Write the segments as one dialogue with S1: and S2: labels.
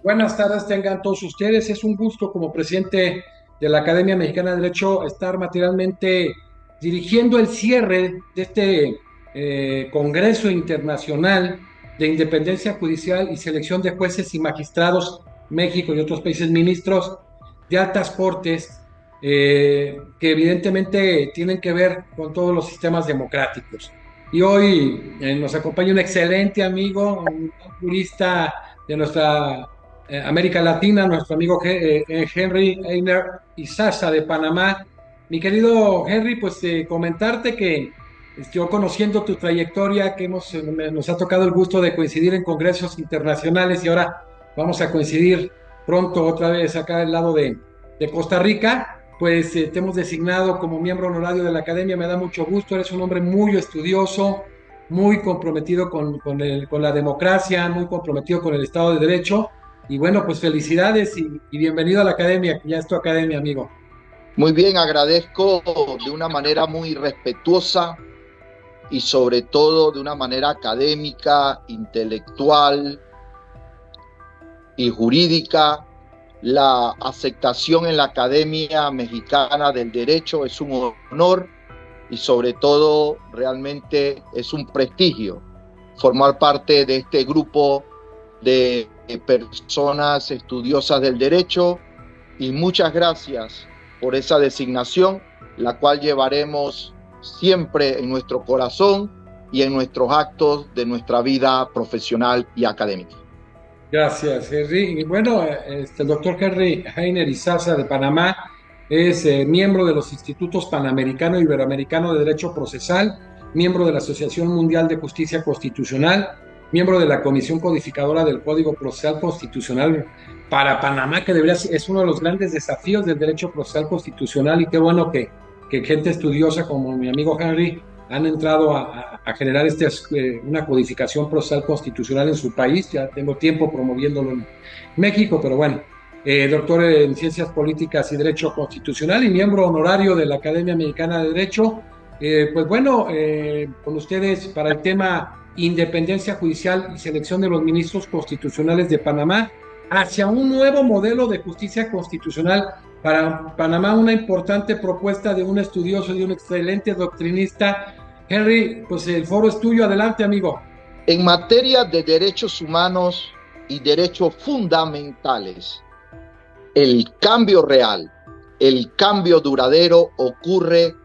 S1: Buenas tardes, tengan todos ustedes. Es un gusto como presidente de la Academia Mexicana de Derecho estar materialmente dirigiendo el cierre de este Congreso Internacional de Independencia Judicial y Selección de Jueces y Magistrados, México y otros países ministros de altas cortes, que evidentemente tienen que ver con todos los sistemas democráticos. Y hoy nos acompaña un excelente amigo, un jurista de nuestra América Latina, nuestro amigo Henry Einer Izaza de Panamá. Mi querido Henry, pues comentarte que yo conociendo tu trayectoria, que nos ha tocado el gusto de coincidir en congresos internacionales y ahora vamos a coincidir pronto otra vez acá del lado de Costa Rica, pues te hemos designado como miembro honorario de la Academia. Me da mucho gusto, eres un hombre muy estudioso, muy comprometido con la democracia, muy comprometido con el Estado de Derecho. Y bueno, pues felicidades y bienvenido a la Academia, que ya es tu Academia, amigo.
S2: Muy bien, agradezco de una manera muy respetuosa y sobre todo de una manera académica, intelectual y jurídica la aceptación en la Academia Mexicana del Derecho. Es un honor y sobre todo realmente es un prestigio formar parte de este grupo de personas estudiosas del derecho, y muchas gracias por esa designación, la cual llevaremos siempre en nuestro corazón y en nuestros actos de nuestra vida profesional y académica.
S1: Gracias, Henry. Y bueno, el doctor Henry Heiner Izaza de Panamá es miembro de los Institutos Panamericano e Iberoamericano de Derecho Procesal, miembro de la Asociación Mundial de Justicia Constitucional, miembro de la Comisión Codificadora del Código Procesal Constitucional para Panamá, que es uno de los grandes desafíos del derecho procesal constitucional. Y qué bueno que gente estudiosa como mi amigo Henry han entrado a generar una codificación procesal constitucional en su país. Ya tengo tiempo promoviéndolo en México, pero bueno, doctor en Ciencias Políticas y Derecho Constitucional y miembro honorario de la Academia Mexicana de Derecho. Pues bueno, con ustedes para el tema independencia judicial y selección de los ministros constitucionales de Panamá hacia un nuevo modelo de justicia constitucional para Panamá, una importante propuesta de un estudioso y un excelente doctrinista. Henry, pues el foro es tuyo, adelante, amigo.
S2: En materia de derechos humanos y derechos fundamentales, el cambio real, el cambio duradero ocurre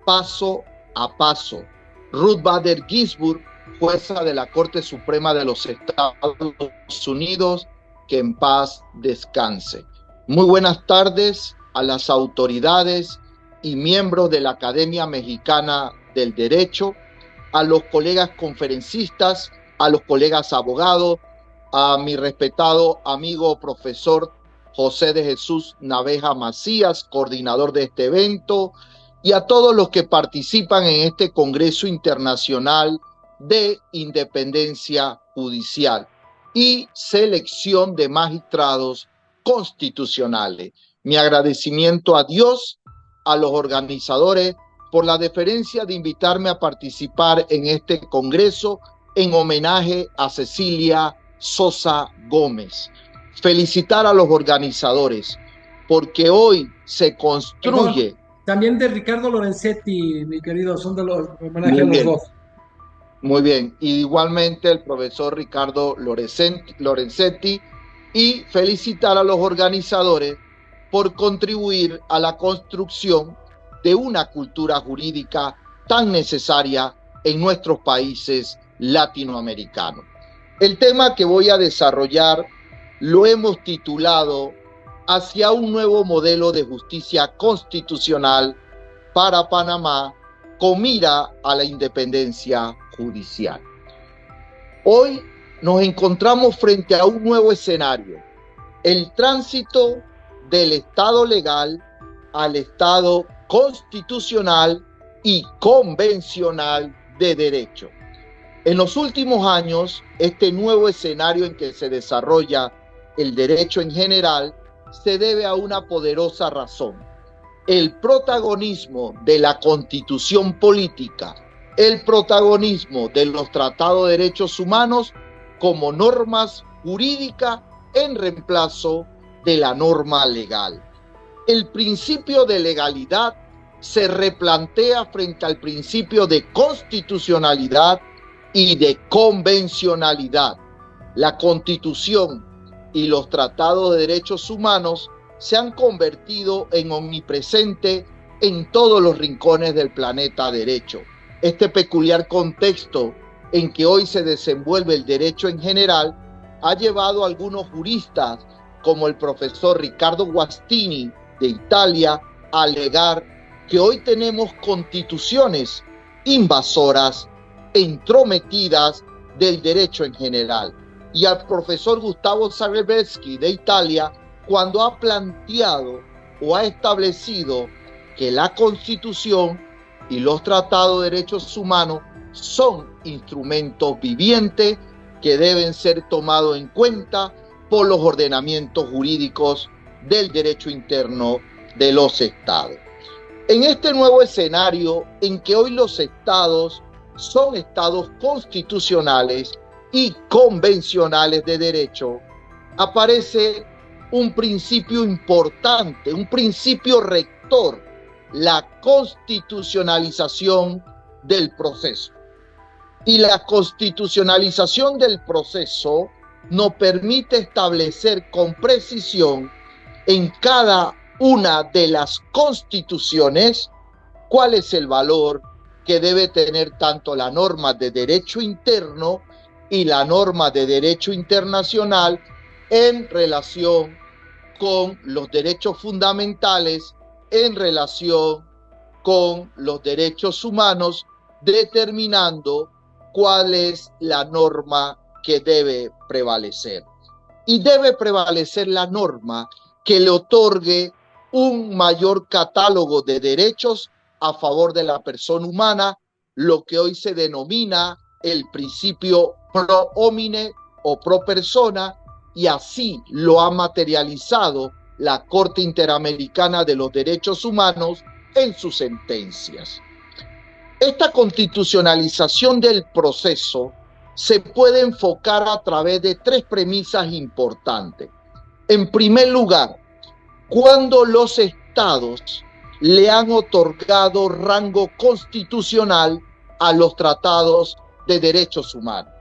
S2: paso a paso. Ruth Bader Ginsburg, jueza de la Corte Suprema de los Estados Unidos, que en paz descanse. Muy buenas tardes a las autoridades y miembros de la Academia Mexicana del Derecho, a los colegas conferencistas, a los colegas abogados, a mi respetado amigo profesor José de Jesús Naveja Macías, coordinador de este evento, y a todos los que participan en este Congreso Internacional de Independencia Judicial y Selección de Magistrados Constitucionales. Mi agradecimiento a Dios, a los organizadores, por la deferencia de invitarme a participar en este congreso en homenaje a Cecilia Sosa Gómez. Felicitar a los organizadores, porque hoy se construye...
S1: También de Ricardo Lorenzetti, mi querido, son de los homenaje a los dos.
S2: Muy bien, y igualmente el profesor Ricardo Lorenzetti, y felicitar a los organizadores por contribuir a la construcción de una cultura jurídica tan necesaria en nuestros países latinoamericanos. El tema que voy a desarrollar lo hemos titulado Hacia un nuevo modelo de justicia constitucional para Panamá con mira a la independencia judicial. Hoy nos encontramos frente a un nuevo escenario, el tránsito del Estado legal al Estado constitucional y convencional de derecho. En los últimos años, este nuevo escenario en que se desarrolla el derecho en general se debe a una poderosa razón: el protagonismo de la Constitución política, el protagonismo de los tratados de derechos humanos como normas jurídicas en reemplazo de la norma legal. El principio de legalidad se replantea frente al principio de constitucionalidad y de convencionalidad. La Constitución y los tratados de derechos humanos se han convertido en omnipresente en todos los rincones del planeta derecho. Este peculiar contexto en que hoy se desenvuelve el derecho en general ha llevado a algunos juristas, como el profesor Riccardo Guastini de Italia, a alegar que hoy tenemos constituciones invasoras, entrometidas del derecho en general. Y al profesor Gustavo Zagrebelsky de Italia, cuando ha planteado o ha establecido que la Constitución y los tratados de derechos humanos son instrumentos vivientes que deben ser tomados en cuenta por los ordenamientos jurídicos del derecho interno de los estados. En este nuevo escenario en que hoy los estados son estados constitucionales y convencionales de derecho, aparece un principio importante, un principio rector: la constitucionalización del proceso. Y la constitucionalización del proceso nos permite establecer con precisión en cada una de las constituciones cuál es el valor que debe tener tanto la norma de derecho interno y la norma de derecho internacional en relación con los derechos fundamentales, en relación con los derechos humanos, determinando cuál es la norma que debe prevalecer. Y debe prevalecer la norma que le otorgue un mayor catálogo de derechos a favor de la persona humana, lo que hoy se denomina el principio pro homine o pro persona, y así lo ha materializado la Corte Interamericana de los Derechos Humanos en sus sentencias. Esta constitucionalización del proceso se puede enfocar a través de tres premisas importantes. En primer lugar, cuando los estados le han otorgado rango constitucional a los tratados de derechos humanos.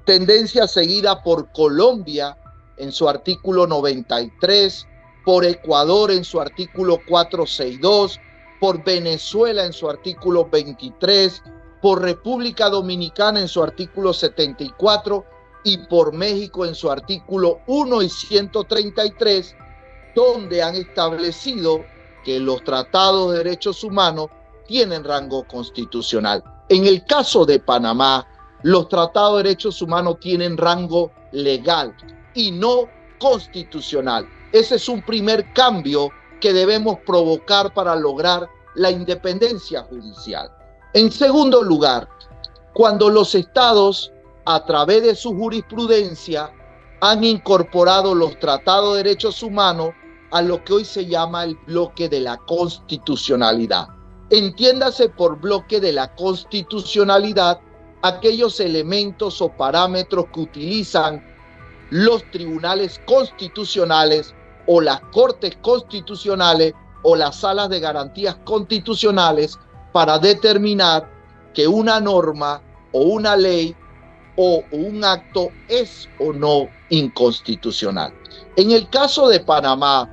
S2: Tendencia seguida por Colombia en su artículo 93, por Ecuador en su artículo 462, por Venezuela en su artículo 23, por República Dominicana en su artículo 74 y por México en su artículo 1 y 133, donde han establecido que los tratados de derechos humanos tienen rango constitucional. En el caso de Panamá, los tratados de derechos humanos tienen rango legal y no constitucional. Ese es un primer cambio que debemos provocar para lograr la independencia judicial. En segundo lugar, cuando los estados, a través de su jurisprudencia, han incorporado los tratados de derechos humanos a lo que hoy se llama el bloque de la constitucionalidad. Entiéndase por bloque de la constitucionalidad aquellos elementos o parámetros que utilizan los tribunales constitucionales o las cortes constitucionales o las salas de garantías constitucionales para determinar que una norma o una ley o un acto es o no inconstitucional. En el caso de Panamá,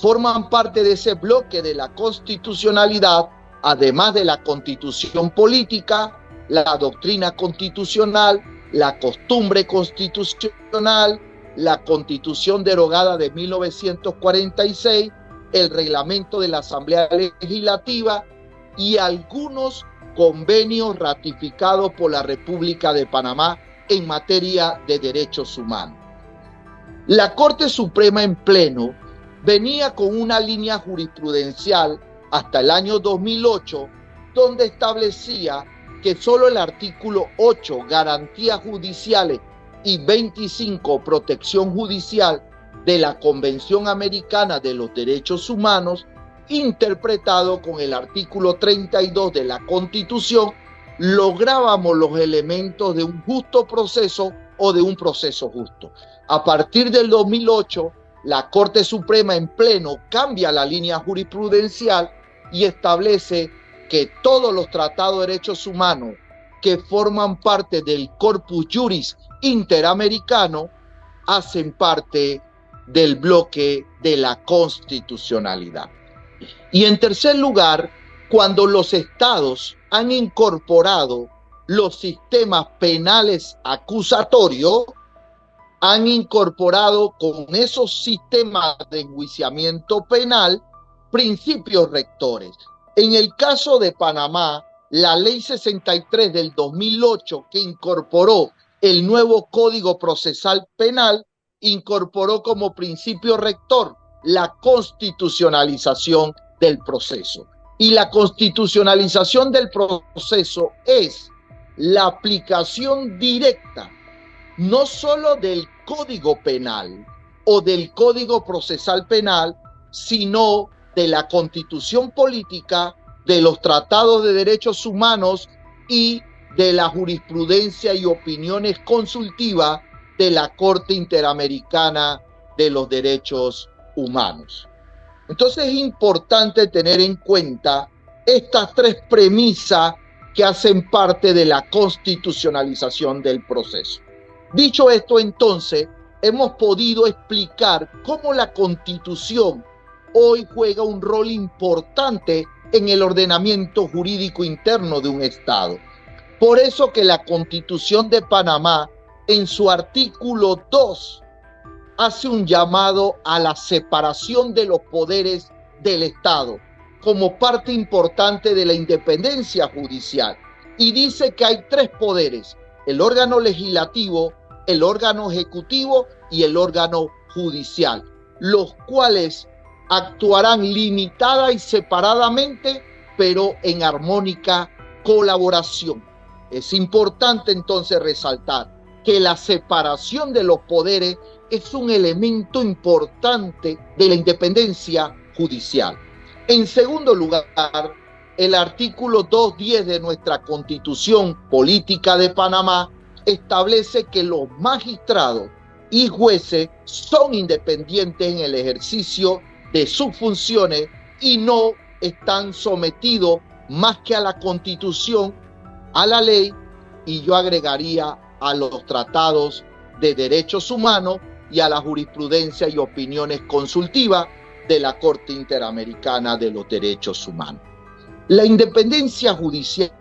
S2: forman parte de ese bloque de la constitucionalidad, además de la constitución política, la doctrina constitucional, la costumbre constitucional, la constitución derogada de 1946, el reglamento de la Asamblea Legislativa y algunos convenios ratificados por la República de Panamá en materia de derechos humanos. La Corte Suprema en pleno venía con una línea jurisprudencial hasta el año 2008, donde establecía que solo el artículo 8, garantías judiciales, y 25, protección judicial de la Convención Americana de los Derechos Humanos, interpretado con el artículo 32 de la Constitución, lográbamos los elementos de un justo proceso o de un proceso justo. A partir del 2008, la Corte Suprema en pleno cambia la línea jurisprudencial y establece que todos los tratados de derechos humanos que forman parte del Corpus Juris Interamericano hacen parte del bloque de la constitucionalidad. Y en tercer lugar, cuando los estados han incorporado los sistemas penales acusatorios, han incorporado con esos sistemas de enjuiciamiento penal principios rectores. En el caso de Panamá, la Ley 63 del 2008, que incorporó el nuevo Código Procesal Penal, incorporó como principio rector la constitucionalización del proceso. Y la constitucionalización del proceso es la aplicación directa no solo del Código Penal o del Código Procesal Penal, sino de la Constitución Política, de los tratados de derechos humanos y de la jurisprudencia y opiniones consultivas de la Corte Interamericana de los Derechos Humanos. Entonces es importante tener en cuenta estas tres premisas que hacen parte de la constitucionalización del proceso. Dicho esto, entonces, hemos podido explicar cómo la Constitución hoy juega un rol importante en el ordenamiento jurídico interno de un Estado. Por eso que la Constitución de Panamá, en su artículo 2, hace un llamado a la separación de los poderes del Estado como parte importante de la independencia judicial. Y dice que hay tres poderes: el órgano legislativo, el órgano ejecutivo y el órgano judicial, los cuales actuarán limitada y separadamente, pero en armónica colaboración. Es importante entonces resaltar que la separación de los poderes es un elemento importante de la independencia judicial. En segundo lugar, el artículo 210 de nuestra Constitución Política de Panamá establece que los magistrados y jueces son independientes en el ejercicio de sus funciones y no están sometidos más que a la Constitución, a la ley, y yo agregaría a los tratados de derechos humanos y a la jurisprudencia y opiniones consultivas de la Corte Interamericana de los Derechos Humanos. La independencia judicial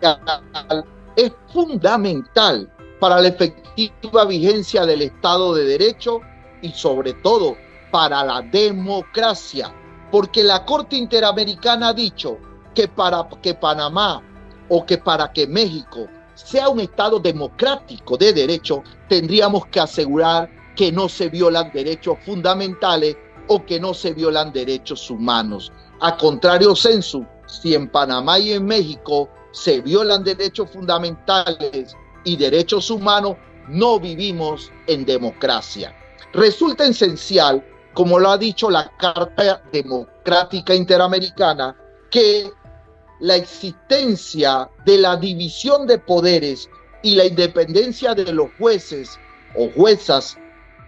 S2: es fundamental para la efectiva vigencia del Estado de Derecho y sobre todo para la democracia, porque la Corte Interamericana ha dicho que para que Panamá o que para que México sea un Estado democrático de derecho, tendríamos que asegurar que no se violan derechos fundamentales o que no se violan derechos humanos. A contrario sensu, si en Panamá y en México se violan derechos fundamentales y derechos humanos, no vivimos en democracia. Resulta esencial, como lo ha dicho la Carta Democrática Interamericana, que la existencia de la división de poderes y la independencia de los jueces o juezas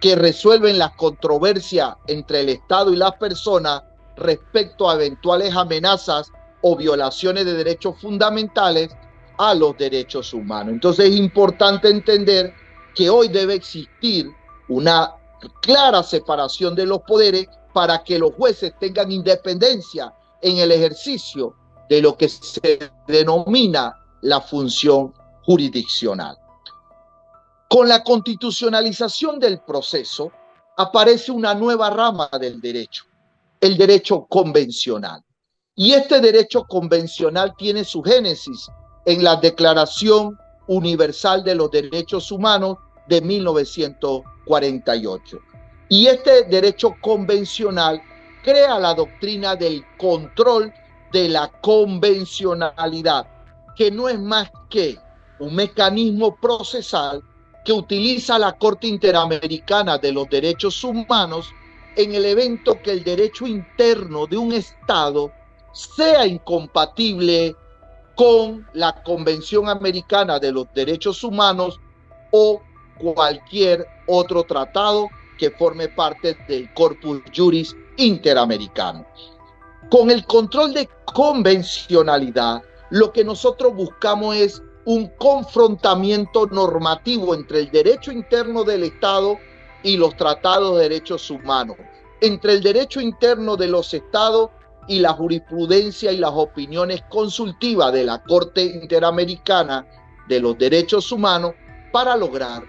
S2: que resuelven las controversias entre el Estado y las personas respecto a eventuales amenazas o violaciones de derechos fundamentales a los derechos humanos. Entonces es importante entender que hoy debe existir una clara separación de los poderes para que los jueces tengan independencia en el ejercicio de lo que se denomina la función jurisdiccional. Con la constitucionalización del proceso aparece una nueva rama del derecho, el derecho convencional. Y este derecho convencional tiene su génesis en la Declaración Universal de los Derechos Humanos de 1948. Y este derecho convencional crea la doctrina del control de la convencionalidad, que no es más que un mecanismo procesal que utiliza la Corte Interamericana de los Derechos Humanos en el evento que el derecho interno de un Estado sea incompatible con la Convención Americana de los Derechos Humanos o cualquier otro tratado que forme parte del corpus juris interamericano. Con el control de convencionalidad, lo que nosotros buscamos es un confrontamiento normativo entre el derecho interno del Estado y los tratados de derechos humanos, entre el derecho interno de los Estados y la jurisprudencia y las opiniones consultivas de la Corte Interamericana de los Derechos Humanos, para lograr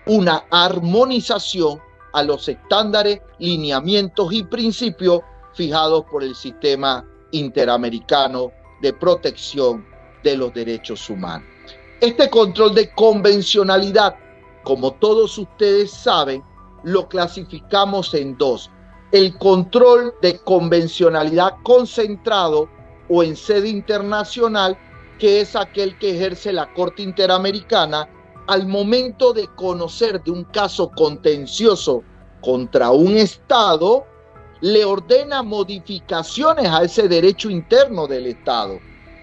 S2: una armonización a los estándares, lineamientos y principios fijados por el sistema interamericano de protección de los derechos humanos. Este control de convencionalidad, como todos ustedes saben, lo clasificamos en dos: el control de convencionalidad concentrado o en sede internacional, que es aquel que ejerce la Corte Interamericana al momento de conocer de un caso contencioso contra un Estado, le ordena modificaciones a ese derecho interno del Estado.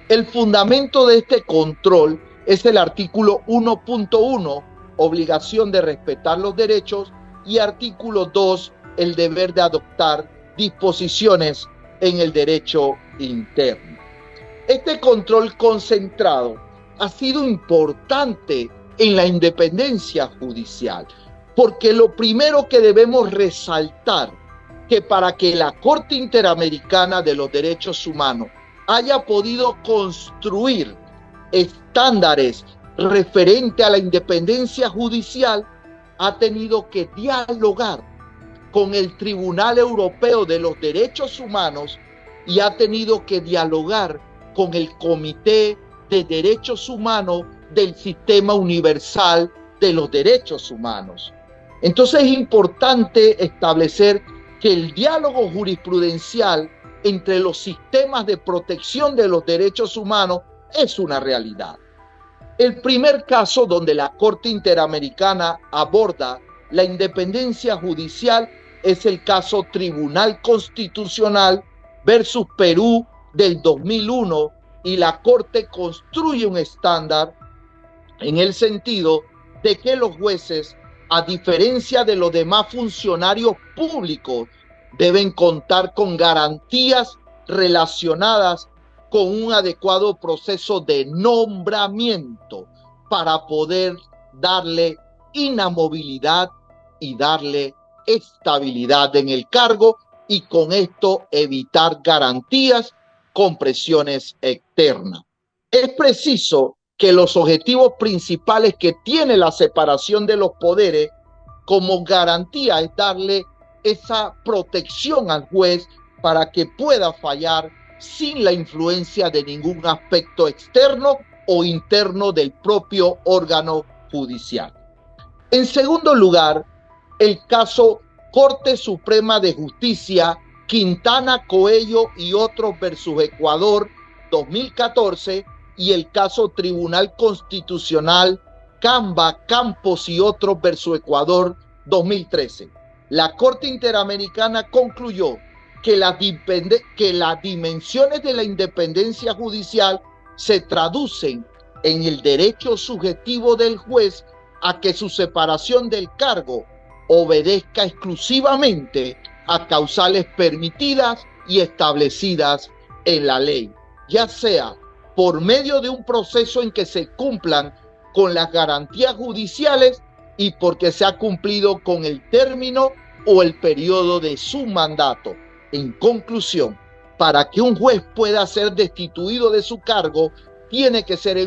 S2: El fundamento de este control es el artículo 1.1, obligación de respetar los derechos, y artículo 2, el deber de adoptar disposiciones en el derecho interno. Este control concentrado ha sido importante en la independencia judicial, porque lo primero que debemos resaltar, que para que la Corte Interamericana de los Derechos Humanos haya podido construir estándares referente a la independencia judicial, ha tenido que dialogar con el Tribunal Europeo de los Derechos Humanos y ha tenido que dialogar con el Comité de Derechos Humanos del Sistema Universal de los Derechos Humanos. Entonces es importante establecer que el diálogo jurisprudencial entre los sistemas de protección de los derechos humanos es una realidad. El primer caso donde la Corte Interamericana aborda la independencia judicial es el caso Tribunal Constitucional versus Perú del 2001, y la Corte construye un estándar en el sentido de que los jueces, a diferencia de los demás funcionarios públicos, deben contar con garantías relacionadas con un adecuado proceso de nombramiento para poder darle inamovilidad y darle estabilidad en el cargo, y con esto evitar garantías con presiones externas. Es preciso que los objetivos principales que tiene la separación de los poderes como garantía es darle esa protección al juez para que pueda fallar sin la influencia de ningún aspecto externo o interno del propio órgano judicial. En segundo lugar, el caso Corte Suprema de Justicia Quintana Coello y otros versus Ecuador 2014, y el caso Tribunal Constitucional Camba Campos y otros versus Ecuador 2013. La Corte Interamericana concluyó que las dimensiones de la independencia judicial se traducen en el derecho subjetivo del juez a que su separación del cargo obedezca exclusivamente a causales permitidas y establecidas en la ley, ya sea por medio de un proceso en que se cumplan con las garantías judiciales y porque se ha cumplido con el término o el periodo de su mandato. En conclusión, para que un juez pueda ser destituido de su cargo, tiene que ser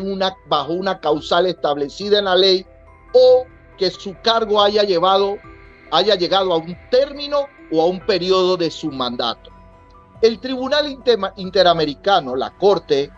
S2: bajo una causal establecida en la ley, o que su cargo haya llegado a un término o a un periodo de su mandato. El Tribunal Interamericano, la Corte,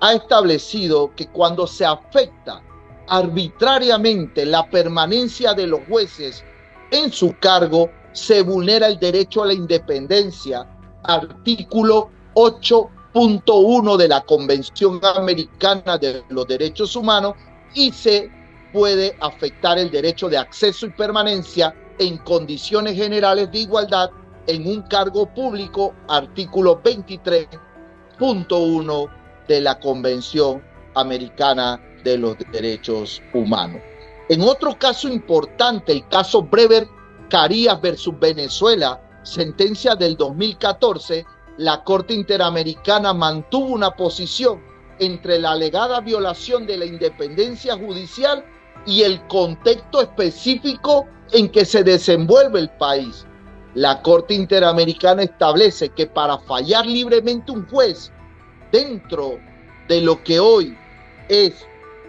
S2: ha establecido que cuando se afecta arbitrariamente la permanencia de los jueces en su cargo, se vulnera el derecho a la independencia, artículo 8.1 de la Convención Americana de los Derechos Humanos, y se puede afectar el derecho de acceso y permanencia en condiciones generales de igualdad en un cargo público, artículo 23.1 de la Convención Americana de los derechos humanos. En otro caso importante, el caso Brever Carías versus Venezuela, sentencia del 2014, la Corte Interamericana mantuvo una posición entre la alegada violación de la independencia judicial y el contexto específico en que se desenvuelve el país. La Corte Interamericana establece que para fallar libremente un juez dentro de lo que hoy es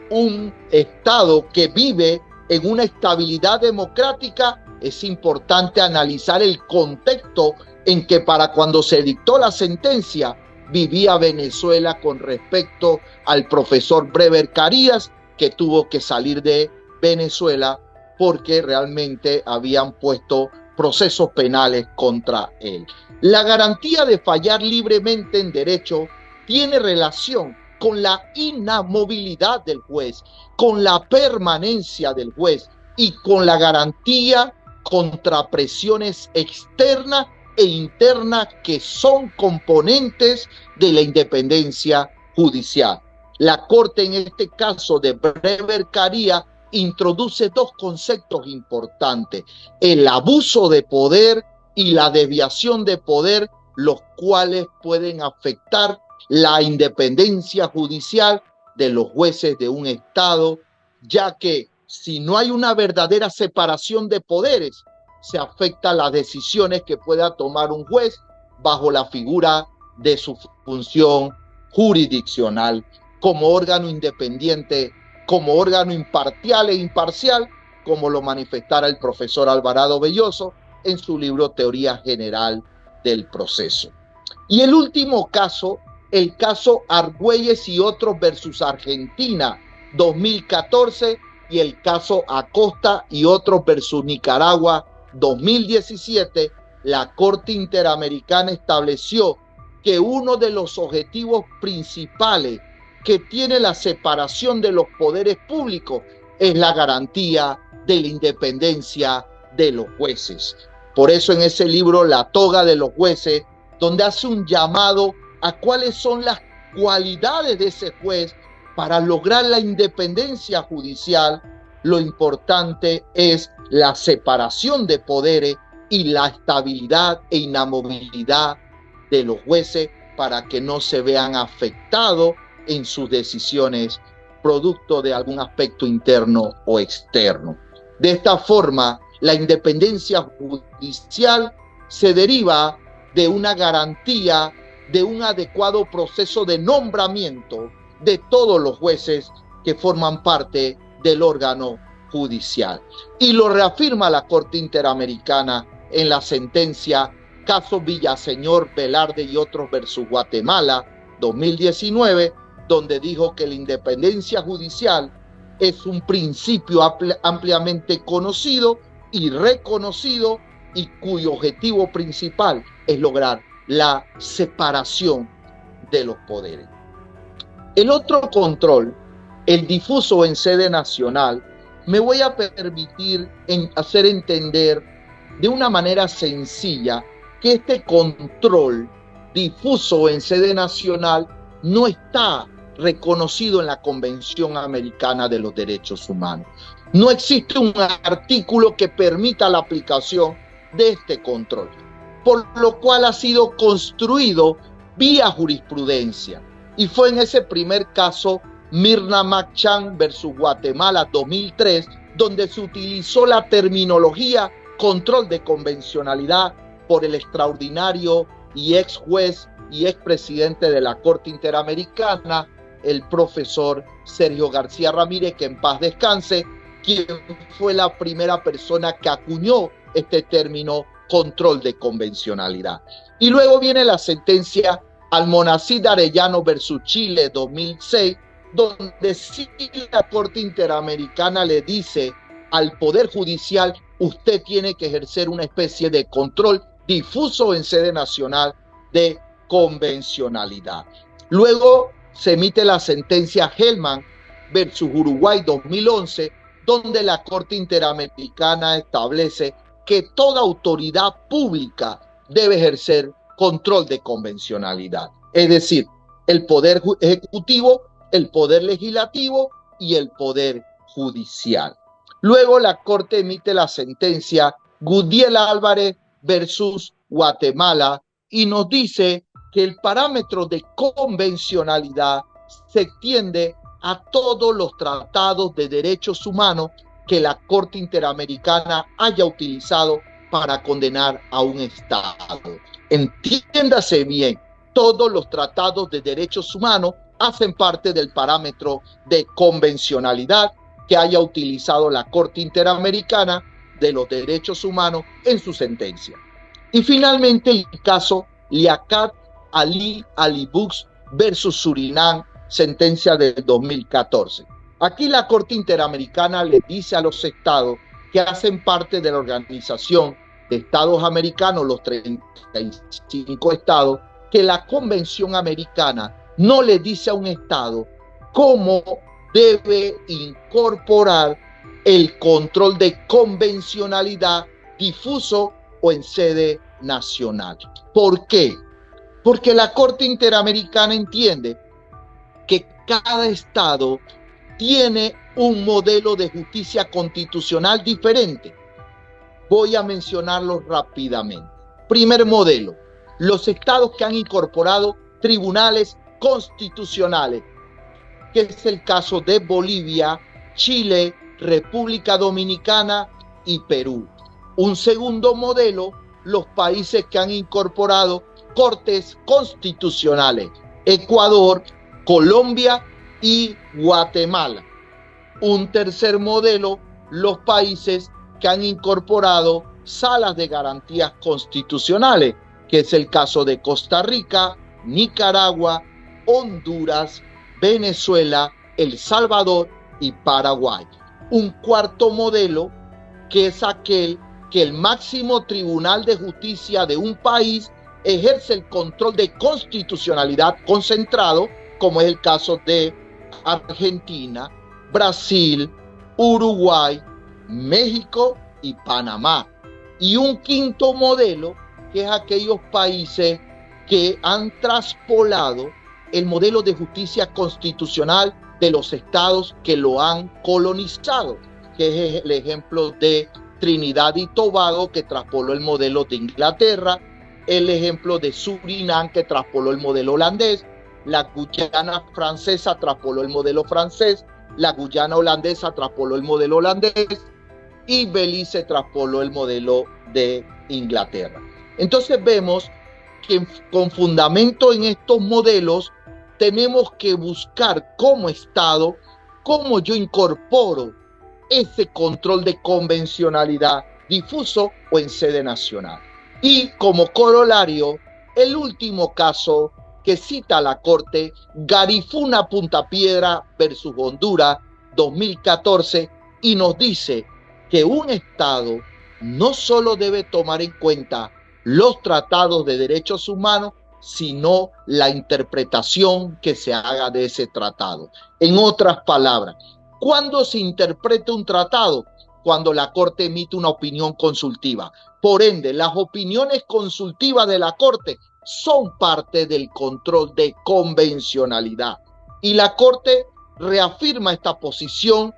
S2: un Estado que vive en una estabilidad democrática, es importante analizar el contexto en que para cuando se dictó la sentencia vivía Venezuela con respecto al profesor Brever Carías, que tuvo que salir de Venezuela porque realmente habían puesto procesos penales contra él. La garantía de fallar libremente en derecho tiene relación con la inamovilidad del juez, con la permanencia del juez y con la garantía contra presiones externas e internas que son componentes de la independencia judicial. La Corte, en este caso de Brever Carías, introduce dos conceptos importantes: el abuso de poder y la desviación de poder, los cuales pueden afectar la independencia judicial de los jueces de un Estado, ya que si no hay una verdadera separación de poderes, se afecta las decisiones que pueda tomar un juez bajo la figura de su función jurisdiccional como órgano independiente, como órgano imparcial e imparcial, como lo manifestara el profesor Alvarado Belloso en su libro Teoría General del Proceso. Y el último caso, el caso Argüelles y otros versus Argentina, 2014, y el caso Acosta y otros versus Nicaragua, 2017, la Corte Interamericana estableció que uno de los objetivos principales que tiene la separación de los poderes públicos es la garantía de la independencia de los jueces. Por eso en ese libro, La toga de los jueces, donde hace un llamado a cuáles son las cualidades de ese juez para lograr la independencia judicial, lo importante es la separación de poderes y la estabilidad e inamovilidad de los jueces para que no se vean afectados en sus decisiones producto de algún aspecto interno o externo. De esta forma, la independencia judicial se deriva de una garantía de un adecuado proceso de nombramiento de todos los jueces que forman parte del órgano judicial. Y lo reafirma la Corte Interamericana en la sentencia caso Villaseñor, Velarde y otros versus Guatemala, 2019, donde dijo que la independencia judicial es un principio ampliamente conocido y reconocido y cuyo objetivo principal es lograr la separación de los poderes. El otro control, el difuso en sede nacional, me voy a permitir hacer entender de una manera sencilla que este control difuso en sede nacional no está reconocido en la Convención Americana de los Derechos Humanos. No existe un artículo que permita la aplicación de este control, por lo cual ha sido construido vía jurisprudencia. Y fue en ese primer caso, Mirna Machan versus Guatemala 2003, donde se utilizó la terminología control de convencionalidad por el extraordinario y ex juez y expresidente de la Corte Interamericana, el profesor Sergio García Ramírez, que en paz descanse, quien fue la primera persona que acuñó este término control de convencionalidad. Y luego viene la sentencia Almonacid Arellano versus Chile 2006, donde sí la Corte Interamericana le dice al Poder Judicial: usted tiene que ejercer una especie de control difuso en sede nacional de convencionalidad. Luego se emite la sentencia Hellman versus Uruguay 2011, donde la Corte Interamericana establece que toda autoridad pública debe ejercer control de convencionalidad. Es decir, el Poder Ejecutivo, el Poder Legislativo y el Poder Judicial. Luego la Corte emite la sentencia Gudiel Álvarez versus Guatemala y nos dice que el parámetro de convencionalidad se extiende a todos los tratados de derechos humanos que la Corte Interamericana haya utilizado para condenar a un Estado. Entiéndase bien, todos los tratados de derechos humanos hacen parte del parámetro de convencionalidad que haya utilizado la Corte Interamericana de los Derechos Humanos en su sentencia. Y finalmente el caso Liaquat Ali Alibux versus Surinam, sentencia del 2014. Aquí la Corte Interamericana le dice a los estados que hacen parte de la Organización de Estados Americanos, los 35 estados, que la Convención Americana no le dice a un estado cómo debe incorporar el control de convencionalidad difuso o en sede nacional. ¿Por qué? Porque la Corte Interamericana entiende que cada estado tiene un modelo de justicia constitucional diferente. Voy a mencionarlos rápidamente. Primer modelo, los estados que han incorporado tribunales constitucionales, que es el caso de Bolivia, Chile, República Dominicana y Perú. Un segundo modelo, los países que han incorporado cortes constitucionales, Ecuador, Colombia y Guatemala. Un tercer modelo, los países que han incorporado salas de garantías constitucionales, que es el caso de Costa Rica, Nicaragua, Honduras, Venezuela, El Salvador y Paraguay. Un cuarto modelo, que es aquel que el máximo tribunal de justicia de un país ejerce el control de constitucionalidad concentrado, como es el caso de Argentina, Brasil, Uruguay, México y Panamá. Y un quinto modelo, que es aquellos países que han traspolado el modelo de justicia constitucional de los estados que lo han colonizado, que es el ejemplo de Trinidad y Tobago, que traspoló el modelo de Inglaterra, el ejemplo de Surinam, que traspoló el modelo holandés, la Guyana francesa traspoló el modelo francés, la Guyana holandesa traspoló el modelo holandés y Belice traspoló el modelo de Inglaterra. Entonces vemos que con fundamento en estos modelos tenemos que buscar como Estado cómo yo incorporo ese control de convencionalidad difuso o en sede nacional. Y como corolario, el último caso que cita la Corte, Garifuna Punta Piedra versus Honduras 2014, y nos dice que un Estado no solo debe tomar en cuenta los tratados de derechos humanos, sino la interpretación que se haga de ese tratado. En otras palabras, ¿cuándo se interpreta un tratado? Cuando la Corte emite una opinión consultiva. Por ende, las opiniones consultivas de la Corte son parte del control de convencionalidad. Y la Corte reafirma esta posición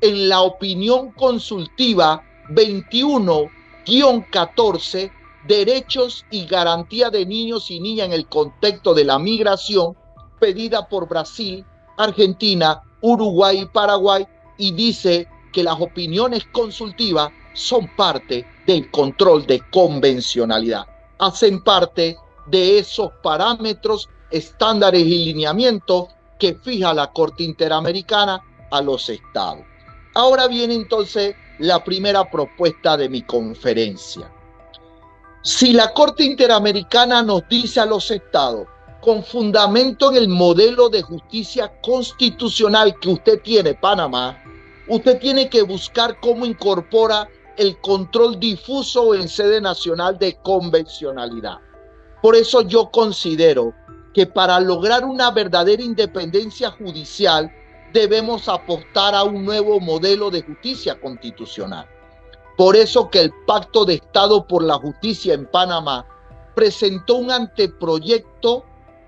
S2: en la opinión consultiva 21-14, Derechos y Garantía de Niños y Niñas en el contexto de la migración, pedida por Brasil, Argentina, Uruguay y Paraguay, y dice que las opiniones consultivas son parte del control de convencionalidad. Hacen parte de esos parámetros, estándares y lineamientos que fija la Corte Interamericana a los estados. Ahora viene entonces la primera propuesta de mi conferencia. Si la Corte Interamericana nos dice a los estados, con fundamento en el modelo de justicia constitucional que usted tiene, Panamá, usted tiene que buscar cómo incorpora el control difuso en sede nacional de convencionalidad. Por eso yo considero que para lograr una verdadera independencia judicial debemos apostar a un nuevo modelo de justicia constitucional. Por eso que el Pacto de Estado por la Justicia en Panamá presentó un anteproyecto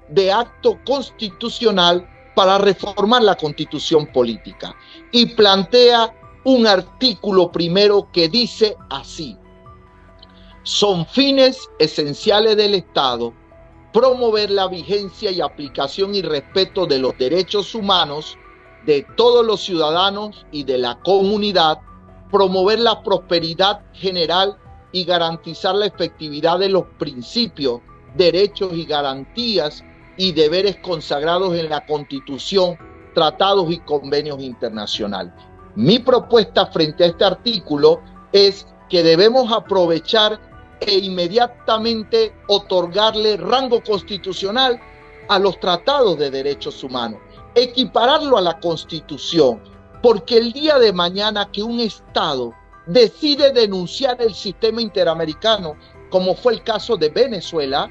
S2: de acto constitucional para reformar la constitución política y plantea un artículo primero que dice así: son fines esenciales del Estado promover la vigencia y aplicación y respeto de los derechos humanos de todos los ciudadanos y de la comunidad, promover la prosperidad general y garantizar la efectividad de los principios, derechos y garantías y deberes consagrados en la Constitución, tratados y convenios internacionales. Mi propuesta frente a este artículo es que debemos aprovechar e inmediatamente otorgarle rango constitucional a los tratados de derechos humanos, equipararlo a la Constitución, porque el día de mañana que un Estado decide denunciar el sistema interamericano, como fue el caso de Venezuela,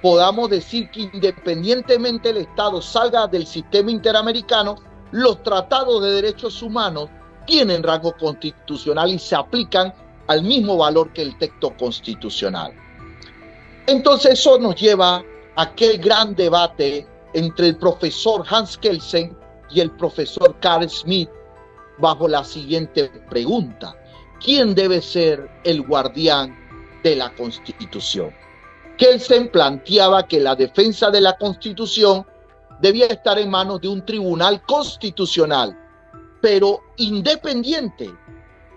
S2: podamos decir que independientemente el Estado salga del sistema interamericano, los tratados de derechos humanos tienen rango constitucional y se aplican al mismo valor que el texto constitucional. Entonces eso nos lleva a aquel gran debate entre el profesor Hans Kelsen y el profesor Carl Schmitt bajo la siguiente pregunta: ¿quién debe ser el guardián de la Constitución? Kelsen planteaba que la defensa de la Constitución debía estar en manos de un tribunal constitucional, pero independiente.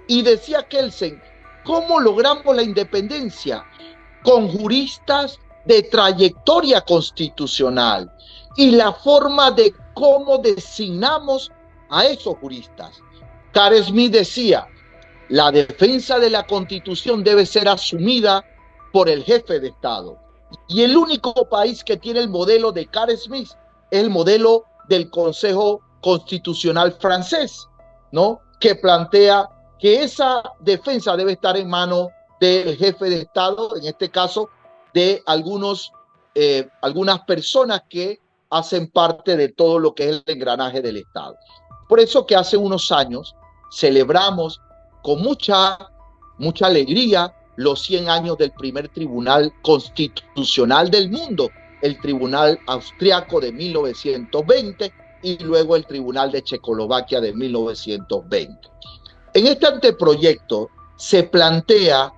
S2: Y decía Kelsen, ¿cómo logramos la independencia? Con juristas de trayectoria constitucional y la forma de cómo designamos a esos juristas. Carl Schmitt decía, la defensa de la Constitución debe ser asumida por el jefe de Estado. Y el único país que tiene el modelo de Carl Schmitt es el modelo del Consejo Constitucional francés, ¿no? Que plantea que esa defensa debe estar en manos del jefe de Estado, en este caso de algunas personas que hacen parte de todo lo que es el engranaje del Estado. Por eso que hace unos años celebramos con mucha alegría los 100 años del primer tribunal constitucional del mundo, el Tribunal Austriaco de 1920 y luego el Tribunal de Checoslovaquia de 1920. En este anteproyecto se plantea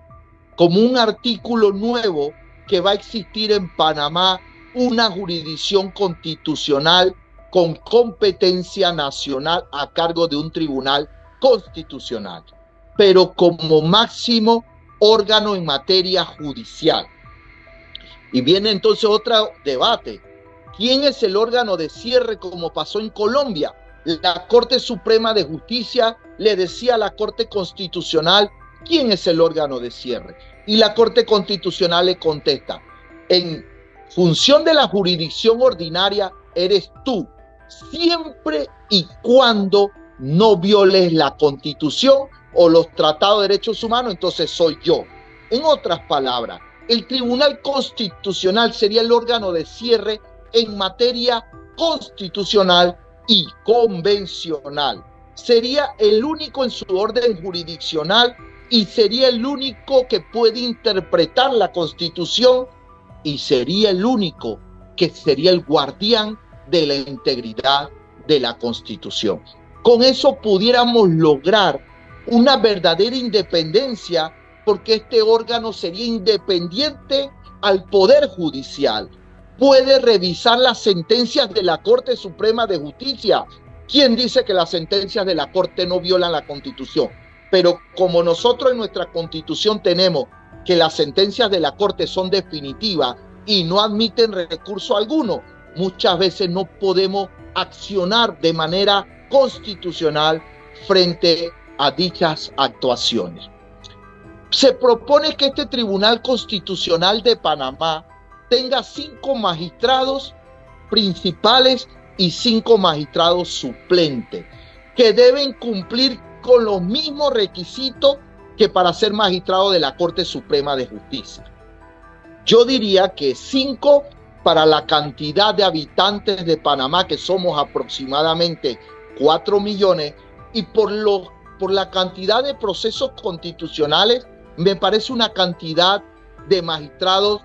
S2: como un artículo nuevo que va a existir en Panamá una jurisdicción constitucional con competencia nacional a cargo de un tribunal constitucional, pero como máximo órgano en materia judicial. Y viene entonces otro debate. ¿Quién es el órgano de cierre como pasó en Colombia? La Corte Suprema de Justicia le decía a la Corte Constitucional, ¿quién es el órgano de cierre? Y la Corte Constitucional le contesta, en función de la jurisdicción ordinaria eres tú, siempre y cuando no violes la Constitución o los tratados de derechos humanos, entonces soy yo. En otras palabras, el Tribunal Constitucional sería el órgano de cierre en materia constitucional y convencional. Sería el único en su orden jurisdiccional y sería el único que puede interpretar la Constitución y sería el único que sería el guardián de la integridad de la Constitución. Con eso pudiéramos lograr una verdadera independencia, porque este órgano sería independiente al Poder Judicial. Puede revisar las sentencias de la Corte Suprema de Justicia. ¿Quién dice que las sentencias de la Corte no violan la Constitución? Pero como nosotros en nuestra Constitución tenemos que las sentencias de la Corte son definitivas y no admiten recurso alguno, muchas veces no podemos accionar de manera constitucional frente a dichas actuaciones. Se propone que este Tribunal Constitucional de Panamá tenga 5 magistrados principales y 5 magistrados suplentes, que deben cumplir con los mismos requisitos que para ser magistrado de la Corte Suprema de Justicia. Yo diría que 5 para la cantidad de habitantes de Panamá, que somos aproximadamente 4 millones, y por la cantidad de procesos constitucionales, me parece una cantidad de magistrados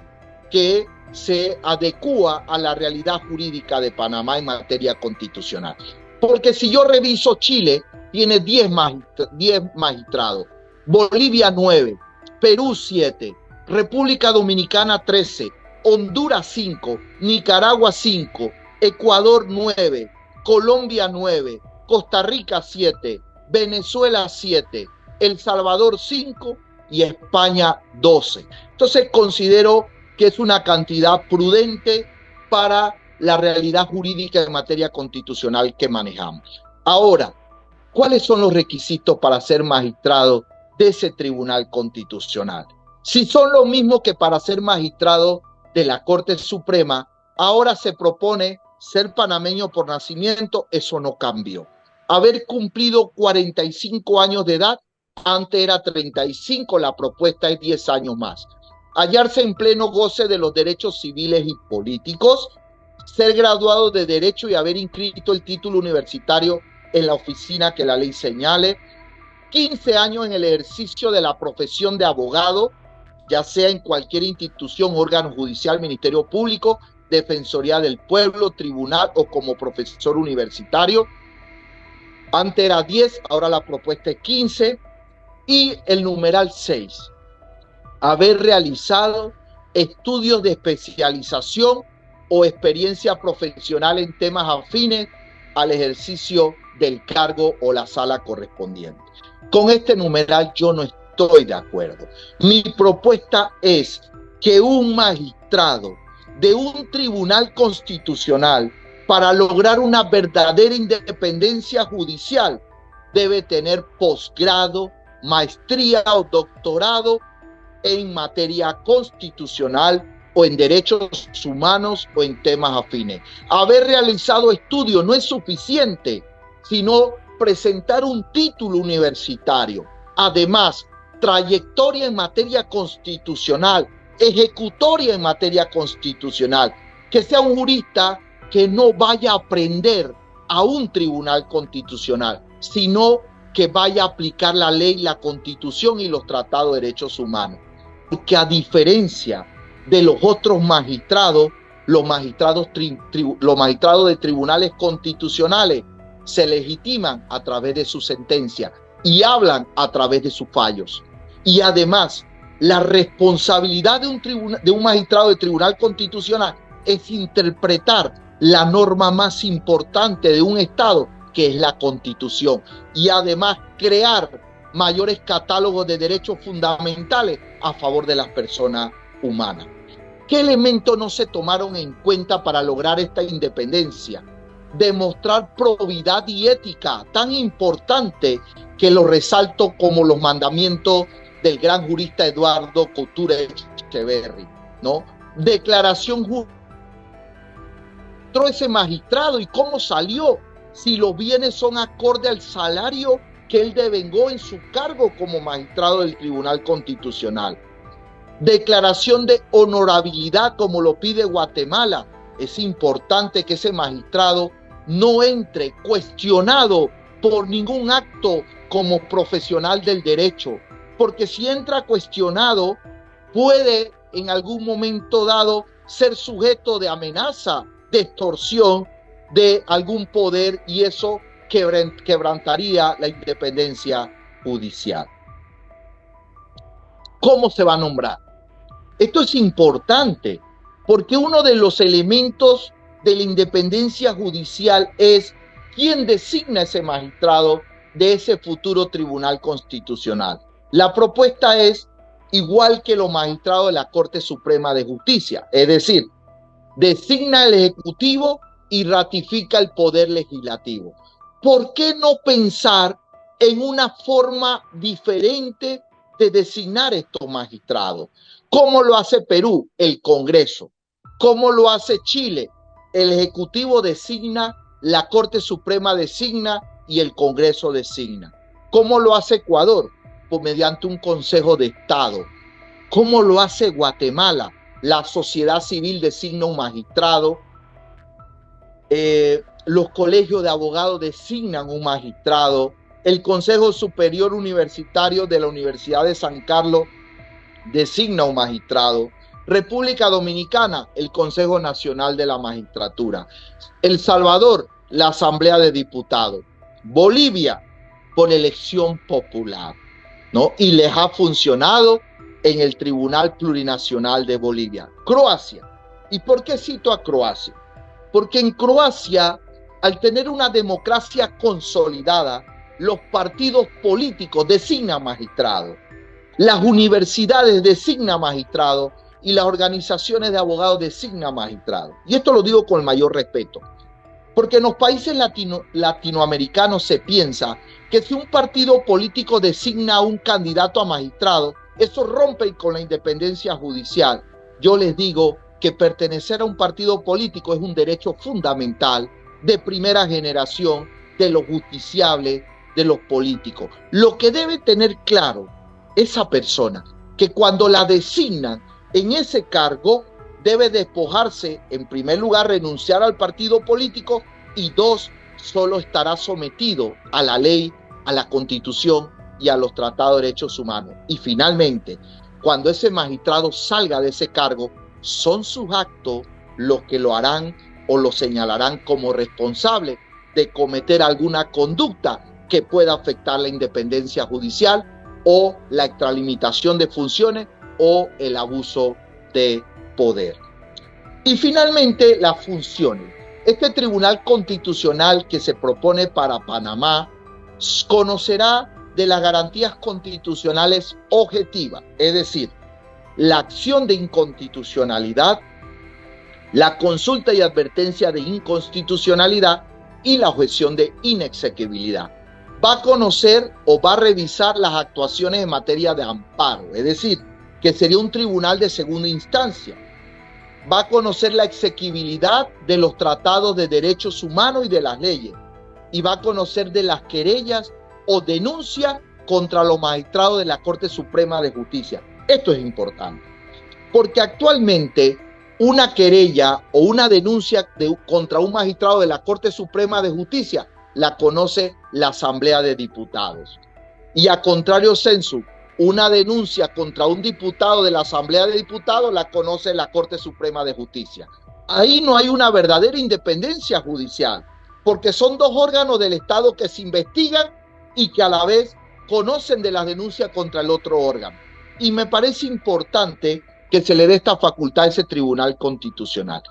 S2: que se adecúa a la realidad jurídica de Panamá en materia constitucional. Porque si yo reviso, Chile tiene 10 magistrados, Bolivia 9, Perú 7, República Dominicana 13, Honduras 5, Nicaragua 5, Ecuador 9, Colombia 9, Costa Rica 7, Venezuela 7, El Salvador 5 y España 12. Entonces considero que es una cantidad prudente para la realidad jurídica en materia constitucional que manejamos. Ahora, ¿cuáles son los requisitos para ser magistrado de ese Tribunal Constitucional? Si son los mismos que para ser magistrado de la Corte Suprema, ahora se propone ser panameño por nacimiento, eso no cambió. Haber cumplido 45 años de edad, antes era 35, la propuesta es 10 años más. Hallarse en pleno goce de los derechos civiles y políticos, ser graduado de Derecho y haber inscrito el título universitario en la oficina que la ley señale, 15 años en el ejercicio de la profesión de abogado, ya sea en cualquier institución, órgano judicial, ministerio público, defensoría del pueblo, tribunal o como profesor universitario. Antes era 10, ahora la propuesta es 15. Y el numeral 6, haber realizado estudios de especialización o experiencia profesional en temas afines al ejercicio del cargo o la sala correspondiente. Con este numeral yo no estoy de acuerdo. Mi propuesta es que un magistrado de un tribunal constitucional, para lograr una verdadera independencia judicial, debe tener posgrado, maestría o doctorado en materia constitucional o en derechos humanos o en temas afines. Haber realizado estudios no es suficiente, sino presentar un título universitario. Además, trayectoria en materia constitucional, ejecutoria en materia constitucional, que sea un jurista que no vaya a aprender a un tribunal constitucional, sino que vaya a aplicar la ley, la Constitución y los tratados de derechos humanos. Porque a diferencia de los otros magistrados, los magistrados de tribunales constitucionales se legitiman a través de su sentencia y hablan a través de sus fallos. Y además, la responsabilidad de un magistrado de tribunal constitucional es interpretar la norma más importante de un Estado, que es la Constitución, y además crear mayores catálogos de derechos fundamentales a favor de las personas humanas. ¿Qué elementos no se tomaron en cuenta para lograr esta independencia? Demostrar probidad y ética, tan importante que lo resalto como los mandamientos del gran jurista Eduardo Couture Echeverry, ¿no? Declaración ese magistrado y cómo salió, si los bienes son acorde al salario que él devengó en su cargo como magistrado del Tribunal Constitucional. Declaración de honorabilidad como lo pide Guatemala. Es importante que ese magistrado no entre cuestionado por ningún acto como profesional del derecho, porque si entra cuestionado puede en algún momento dado ser sujeto de amenaza, de extorsión de algún poder, y eso quebrantaría la independencia judicial. ¿Cómo se va a nombrar? Esto es importante porque uno de los elementos de la independencia judicial es quién designa ese magistrado de ese futuro Tribunal Constitucional. La propuesta es igual que los magistrados de la Corte Suprema de Justicia, es decir, designa el Ejecutivo y ratifica el Poder Legislativo. ¿Por qué no pensar en una forma diferente de designar estos magistrados? ¿Cómo lo hace Perú? El Congreso. ¿Cómo lo hace Chile? El Ejecutivo designa, la Corte Suprema designa y el Congreso designa. ¿Cómo lo hace Ecuador? Pues mediante un Consejo de Estado. ¿Cómo lo hace Guatemala? La sociedad civil designa un magistrado, los colegios de abogados designan un magistrado, el Consejo Superior Universitario de la Universidad de San Carlos designa un magistrado, República Dominicana, el Consejo Nacional de la Magistratura. El Salvador, la Asamblea de Diputados. Bolivia, por elección popular, ¿no? Y les ha funcionado en el Tribunal Plurinacional de Bolivia. Croacia. ¿Y por qué cito a Croacia? Porque en Croacia, al tener una democracia consolidada, los partidos políticos designan magistrados, las universidades designan magistrados y las organizaciones de abogados designan magistrados. Y esto lo digo con el mayor respeto, porque en los países latinoamericanos se piensa que si un partido político designa a un candidato a magistrado, eso rompe con la independencia judicial. Yo les digo que pertenecer a un partido político es un derecho fundamental de primera generación de los justiciables, de los políticos. Lo que debe tener claro esa persona, que cuando la designan en ese cargo, debe despojarse, en primer lugar, renunciar al partido político y dos, solo estará sometido a la ley, a la Constitución y a los tratados de derechos humanos. Y finalmente, cuando ese magistrado salga de ese cargo, son sus actos los que lo harán o lo señalarán como responsable de cometer alguna conducta que pueda afectar la independencia judicial o la extralimitación de funciones o el abuso de poder. Y finalmente, las funciones. Este Tribunal Constitucional que se propone para Panamá conocerá de las garantías constitucionales objetivas, es decir, la acción de inconstitucionalidad, la consulta y advertencia de inconstitucionalidad y la objeción de inexequibilidad. Va a conocer o va a revisar las actuaciones en materia de amparo, es decir, que sería un tribunal de segunda instancia. Va a conocer la exequibilidad de los tratados de derechos humanos y de las leyes. Y va a conocer de las querellas o denuncias contra los magistrados de la Corte Suprema de Justicia. Esto es importante, porque actualmente una querella o una denuncia contra un magistrado de la Corte Suprema de Justicia la conoce la Asamblea de Diputados. Y a contrario sensu, una denuncia contra un diputado de la Asamblea de Diputados la conoce la Corte Suprema de Justicia. Ahí no hay una verdadera independencia judicial, porque son dos órganos del Estado que se investigan y que a la vez conocen de las denuncias contra el otro órgano. Y me parece importante que se le dé esta facultad a ese Tribunal Constitucional.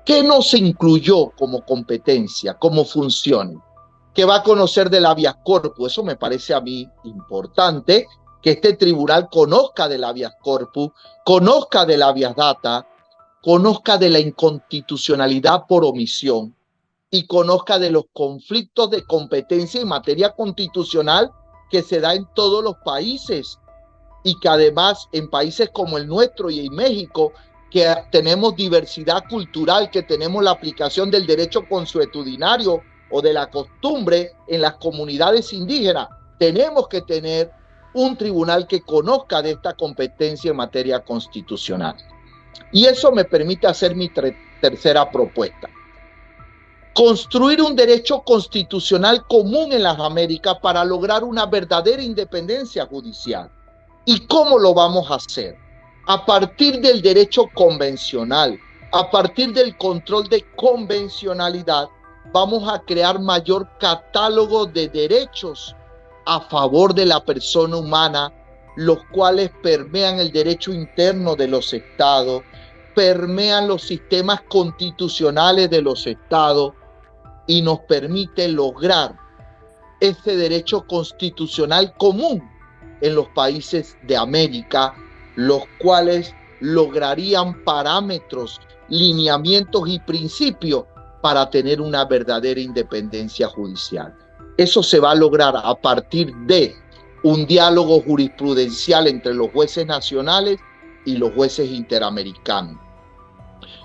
S2: ¿Qué no se incluyó como competencia, como función? Que va a conocer del habeas corpus. Eso me parece a mí importante, que este tribunal conozca del habeas corpus, conozca del habeas data, conozca de la inconstitucionalidad por omisión y conozca de los conflictos de competencia en materia constitucional que se da en todos los países y que además en países como el nuestro y en México, que tenemos diversidad cultural, que tenemos la aplicación del derecho consuetudinario o de la costumbre en las comunidades indígenas, tenemos que tener un tribunal que conozca de esta competencia en materia constitucional. Y eso me permite hacer mi tercera propuesta. Construir un derecho constitucional común en las Américas para lograr una verdadera independencia judicial. ¿Y cómo lo vamos a hacer? A partir del derecho convencional, a partir del control de convencionalidad, vamos a crear mayor catálogo de derechos a favor de la persona humana, los cuales permean el derecho interno de los estados, permean los sistemas constitucionales de los estados y nos permite lograr ese derecho constitucional común en los países de América, los cuales lograrían parámetros, lineamientos y principios para tener una verdadera independencia judicial. Eso se va a lograr a partir de un diálogo jurisprudencial entre los jueces nacionales y los jueces interamericanos.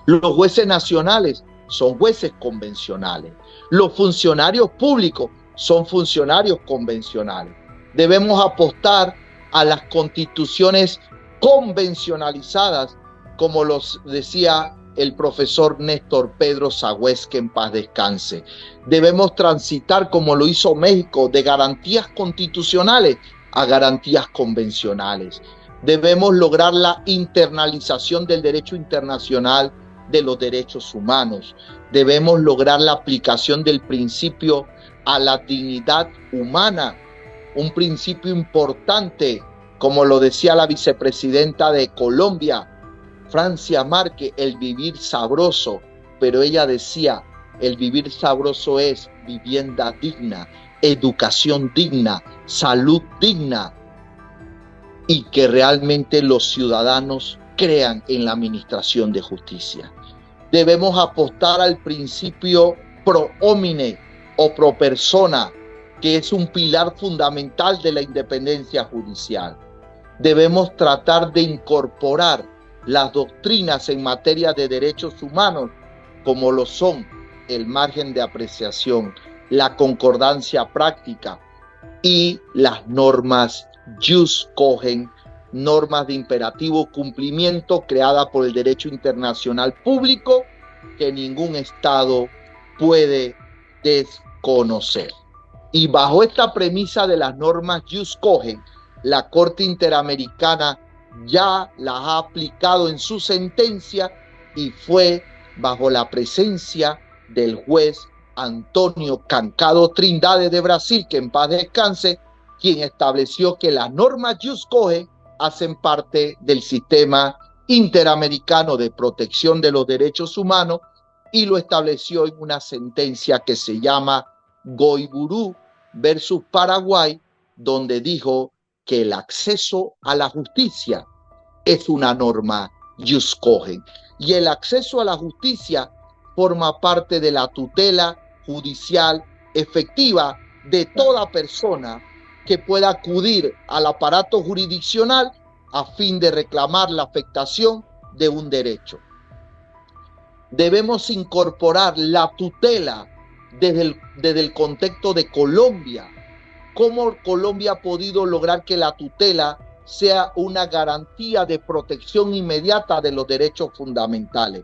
S2: Los jueces nacionales son jueces convencionales. Los funcionarios públicos son funcionarios convencionales. Debemos apostar a las constituciones convencionalizadas, como los decía el profesor Néstor Pedro Sagüez, que en paz descanse. Debemos transitar, como lo hizo México, de garantías constitucionales a garantías convencionales. Debemos lograr la internalización del derecho internacional de los derechos humanos. Debemos lograr la aplicación del principio a la dignidad humana, un principio importante, como lo decía la vicepresidenta de Colombia, Francia Márquez, el vivir sabroso, pero ella decía, el vivir sabroso es vivienda digna, educación digna, salud digna, y que realmente los ciudadanos crean en la administración de justicia. Debemos apostar al principio pro homine o pro persona, que es un pilar fundamental de la independencia judicial. Debemos tratar de incorporar las doctrinas en materia de derechos humanos, como lo son el margen de apreciación, la concordancia práctica y las normas jus cogens, normas de imperativo cumplimiento creadas por el derecho internacional público que ningún Estado puede desconocer. Y bajo esta premisa de las normas jus cogens, la Corte Interamericana ya las ha aplicado en su sentencia y fue bajo la presencia del juez Antonio Cancado Trindade de Brasil, que en paz descanse, quien estableció que las normas jus cogens hacen parte del sistema interamericano de protección de los derechos humanos y lo estableció en una sentencia que se llama Goiburu versus Paraguay, donde dijo que el acceso a la justicia es una norma jus cogens y el acceso a la justicia forma parte de la tutela judicial efectiva de toda persona que pueda acudir al aparato jurisdiccional a fin de reclamar la afectación de un derecho. Debemos incorporar la tutela desde el contexto de Colombia. ¿Cómo Colombia ha podido lograr que la tutela sea una garantía de protección inmediata de los derechos fundamentales?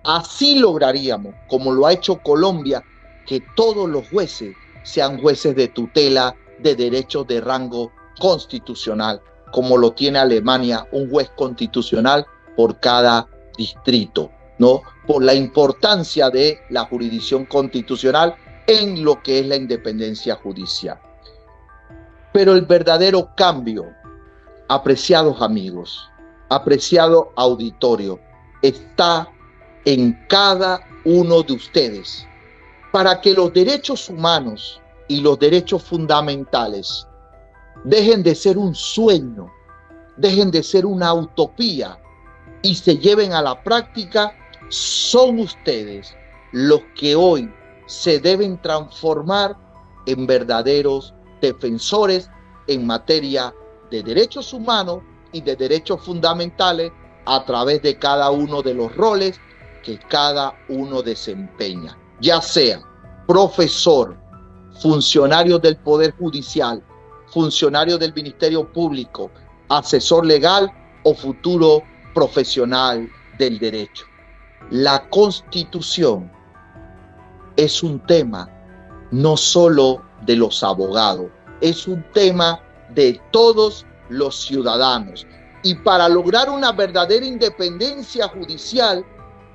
S2: Así lograríamos, como lo ha hecho Colombia, que todos los jueces sean jueces de tutela de derechos de rango constitucional, como lo tiene Alemania, un juez constitucional por cada distrito, ¿no? Por la importancia de la jurisdicción constitucional en lo que es la independencia judicial. Pero el verdadero cambio, apreciados amigos, apreciado auditorio, está en cada uno de ustedes, para que los derechos humanos y los derechos fundamentales dejen de ser un sueño, dejen de ser una utopía y se lleven a la práctica. Son ustedes los que hoy se deben transformar en verdaderos defensores en materia de derechos humanos y de derechos fundamentales a través de cada uno de los roles que cada uno desempeña, ya sea profesor, funcionario del Poder Judicial, funcionario del Ministerio Público, asesor legal o futuro profesional del derecho. La Constitución es un tema no solo de los abogados, es un tema de todos los ciudadanos. Y para lograr una verdadera independencia judicial,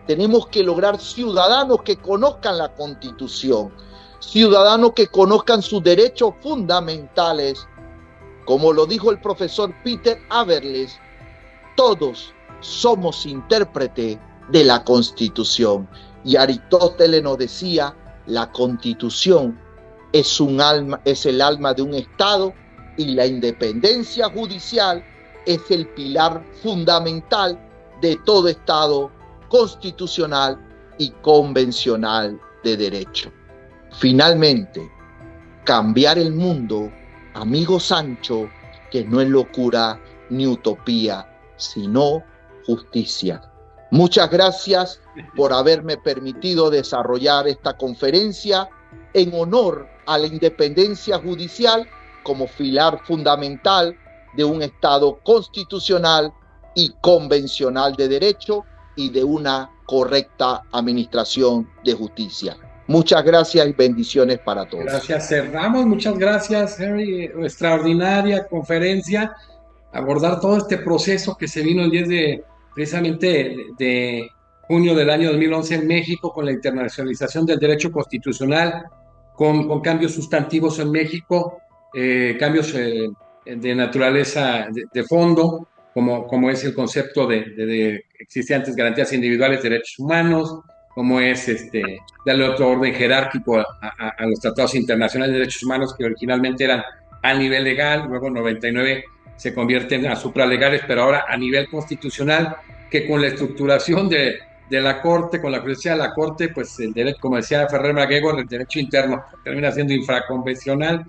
S2: tenemos que lograr ciudadanos que conozcan la Constitución, ciudadanos que conozcan sus derechos fundamentales. Como lo dijo el profesor Peter Aberles, todos somos intérpretes de la Constitución. Y Aristóteles nos decía, la Constitución es el alma de un Estado y la independencia judicial es el pilar fundamental de todo Estado constitucional y convencional de derecho. Finalmente, cambiar el mundo, amigo Sancho, que no es locura ni utopía, sino justicia. Muchas gracias por haberme permitido desarrollar esta conferencia en honor a la independencia judicial como pilar fundamental de un Estado constitucional y convencional de derecho y de una correcta administración de justicia. Muchas gracias y bendiciones para todos.
S1: Gracias, cerramos. Muchas gracias, Henry. Extraordinaria conferencia. abordar todo este proceso que se vino el 10 de, precisamente de junio del año 2011 en México, con la internacionalización del derecho constitucional, con cambios sustantivos en México, cambios de naturaleza de fondo, como es el concepto de existentes garantías individuales de derechos humanos, como es darle otro orden jerárquico a los tratados internacionales de derechos humanos que originalmente eran a nivel legal, luego en 99 se convierten a supralegales, pero ahora a nivel constitucional, que con la estructuración de la Corte, con la presencia de la Corte, pues el derecho, como decía Ferrer McGregor, el derecho interno termina siendo infraconvencional.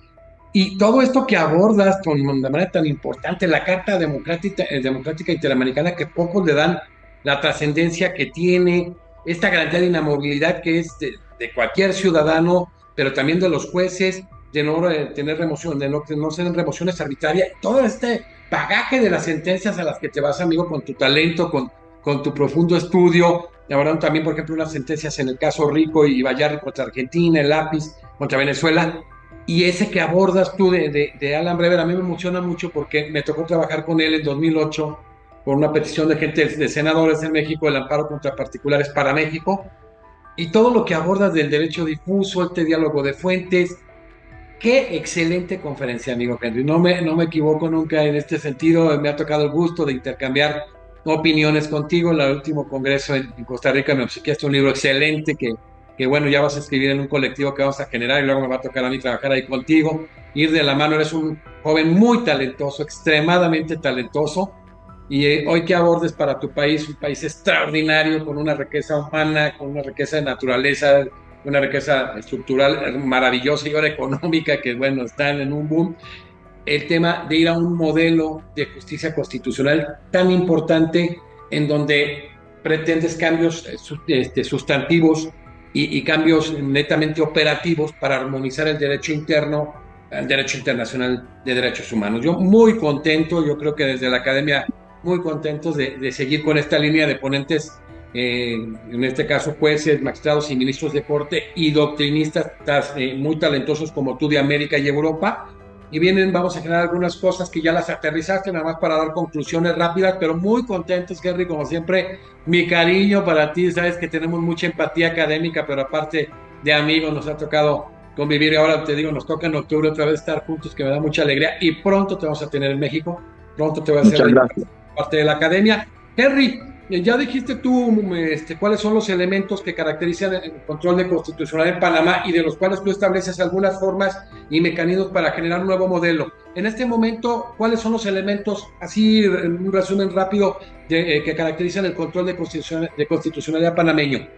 S1: Y todo esto que abordas de manera tan importante, la Carta Democrática Interamericana, que pocos le dan la trascendencia que tiene, esta garantía de inamovilidad que es de cualquier ciudadano, pero también de los jueces, de no tener remoción, de no ser remociones arbitrarias, todo este bagaje de las sentencias a las que te vas, amigo, con tu talento, con tu profundo estudio. Ahora también, por ejemplo, unas sentencias en el caso Rico y Bayarri contra Argentina, el lápiz contra Venezuela, y ese que abordas tú de Alan Brever, a mí me emociona mucho porque me tocó trabajar con él en 2008 por una petición de gente de senadores en México, el amparo contra particulares para México, y todo lo que abordas del derecho difuso, este diálogo de fuentes. Qué excelente conferencia, amigo Henry. No me equivoco nunca en este sentido. Me ha tocado el gusto de intercambiar opiniones contigo. En el último congreso en Costa Rica me obsequiaste un libro excelente que, bueno, ya vas a escribir en un colectivo que vamos a generar y luego me va a tocar a mí trabajar ahí contigo. Ir de la mano, eres un joven muy talentoso, extremadamente talentoso. Y hoy que abordes para tu país, un país extraordinario, con una riqueza humana, con una riqueza de naturaleza, una riqueza estructural maravillosa y ahora económica, que bueno, están en un boom, el tema de ir a un modelo de justicia constitucional tan importante en donde pretendes cambios sustantivos y cambios netamente operativos para armonizar el derecho interno, el derecho internacional de derechos humanos. Yo muy contento, yo creo que desde la academia muy contentos de seguir con esta línea de ponentes, en este caso jueces, magistrados y ministros de corte y doctrinistas muy talentosos como tú de América y Europa. Y vienen, vamos a generar algunas cosas que ya las aterrizaste, nada más para dar conclusiones rápidas, pero muy contentos, Henry, como siempre. Mi cariño para ti, sabes que tenemos mucha empatía académica, pero aparte de amigos nos ha tocado convivir y ahora te digo, nos toca en octubre otra vez estar juntos, que me da mucha alegría y pronto te vamos a tener en México, pronto te voy a hacer
S2: Muchas
S1: la
S2: gracias.
S1: parte de la academia. Henry, ya dijiste tú cuáles son los elementos que caracterizan el control de constitucionalidad en Panamá y de los cuales tú estableces algunas formas y mecanismos para generar un nuevo modelo. En este momento, ¿cuáles son los elementos, así en un resumen rápido, que caracterizan el control de constitucionalidad panameño?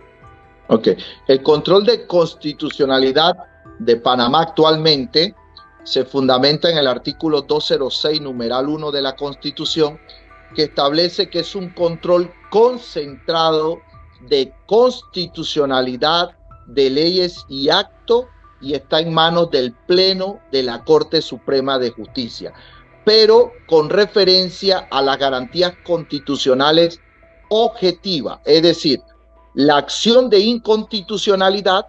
S2: Ok, el control de constitucionalidad de Panamá actualmente se fundamenta en el artículo 206, numeral 1 de la Constitución, que establece que es un control concentrado de constitucionalidad de leyes y actos y está en manos del Pleno de la Corte Suprema de Justicia, pero con referencia a las garantías constitucionales objetivas, es decir, la acción de inconstitucionalidad,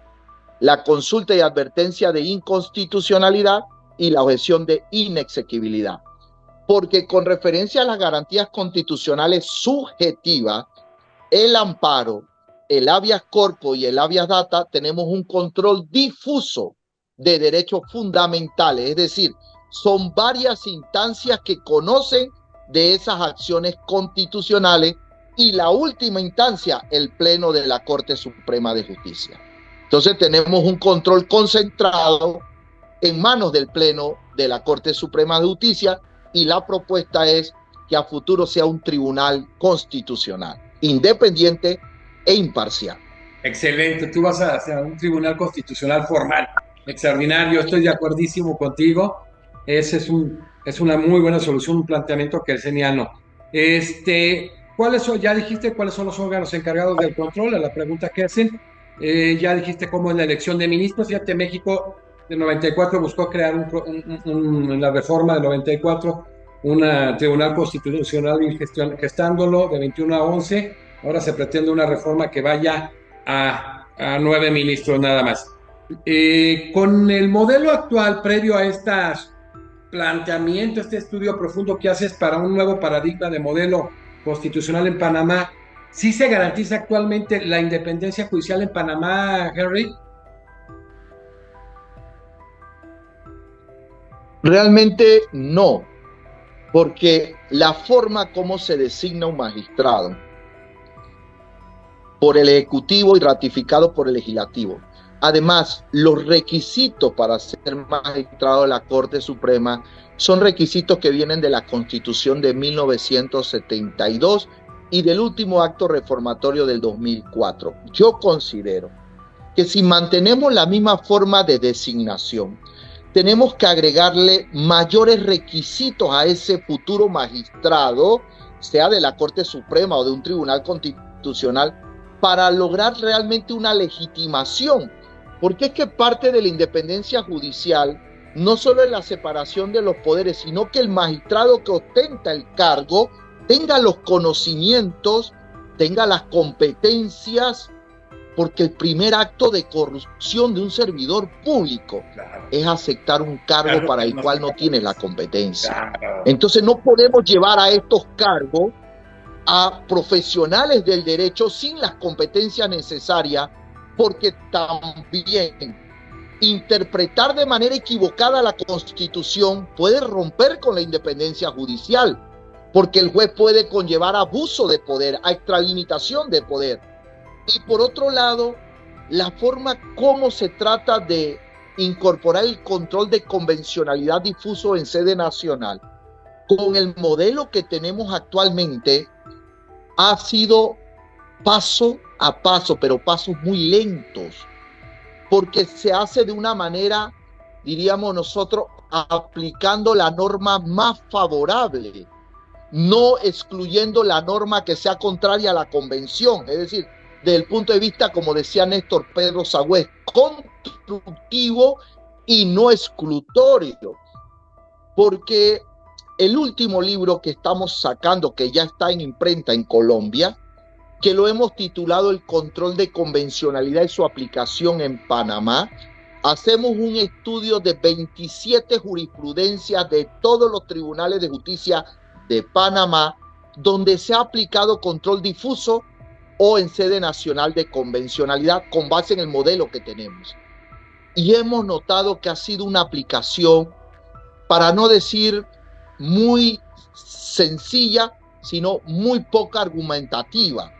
S2: la consulta y advertencia de inconstitucionalidad y la objeción de inexequibilidad. Porque con referencia a las garantías constitucionales subjetivas, el amparo, el habeas corpus y el habeas data, tenemos un control difuso de derechos fundamentales, es decir, son varias instancias que conocen de esas acciones constitucionales y la última instancia, el Pleno de la Corte Suprema de Justicia. Entonces tenemos un control concentrado en manos del Pleno de la Corte Suprema de Justicia y la propuesta es que a futuro sea un tribunal constitucional, independiente e imparcial.
S1: Excelente, tú vas a hacer un tribunal constitucional formal, extraordinario, estoy de acuerdísimo contigo, ese es una muy buena solución, un planteamiento kelseniano. ¿Cuáles son, ya dijiste cuáles son los órganos encargados del control? A la pregunta que hacen. Ya dijiste cómo es la elección de ministros. Fíjate, México de 94 buscó crear en la reforma del 94 un tribunal constitucional y gestándolo de 21 a 11. Ahora se pretende una reforma que vaya a 9 ministros nada más. Con el modelo actual, previo a estas planteamiento, este estudio profundo que haces para un nuevo paradigma de modelo constitucional en Panamá, ¿sí se garantiza actualmente la independencia judicial en Panamá, Henry?
S2: Realmente no, porque la forma como se designa un magistrado por el Ejecutivo y ratificado por el Legislativo. Además, los requisitos para ser magistrado de la Corte Suprema son requisitos que vienen de la Constitución de 1972 y del último acto reformatorio del 2004. Yo considero que si mantenemos la misma forma de designación, tenemos que agregarle mayores requisitos a ese futuro magistrado, sea de la Corte Suprema o de un tribunal constitucional, para lograr realmente una legitimación. Porque es que parte de la independencia judicial no solo es la separación de los poderes, sino que el magistrado que ostenta el cargo tenga los conocimientos, tenga las competencias, porque el primer acto de corrupción de un servidor público es aceptar un cargo para el cual no tiene la competencia. Entonces no podemos llevar a estos cargos a profesionales del derecho sin las competencias necesarias, porque también interpretar de manera equivocada la Constitución puede romper con la independencia judicial, porque el juez puede conllevar abuso de poder, a extralimitación de poder. Y por otro lado, la forma como se trata de incorporar el control de convencionalidad difuso en sede nacional, con el modelo que tenemos actualmente, ha sido paso a paso, pero pasos muy lentos, porque se hace de una manera, diríamos nosotros, aplicando la norma más favorable, no excluyendo la norma que sea contraria a la convención. Es decir, desde el punto de vista, como decía Néstor Pedro Sagüez, constructivo y no exclutorio. Porque el último libro que estamos sacando, que ya está en imprenta en Colombia, que lo hemos titulado El control de convencionalidad y su aplicación en Panamá, hacemos un estudio de 27 jurisprudencias de todos los tribunales de justicia de Panamá, donde se ha aplicado control difuso o en sede nacional de convencionalidad con base en el modelo que tenemos. Y hemos notado que ha sido una aplicación, para no decir muy sencilla, sino muy poco argumentativa.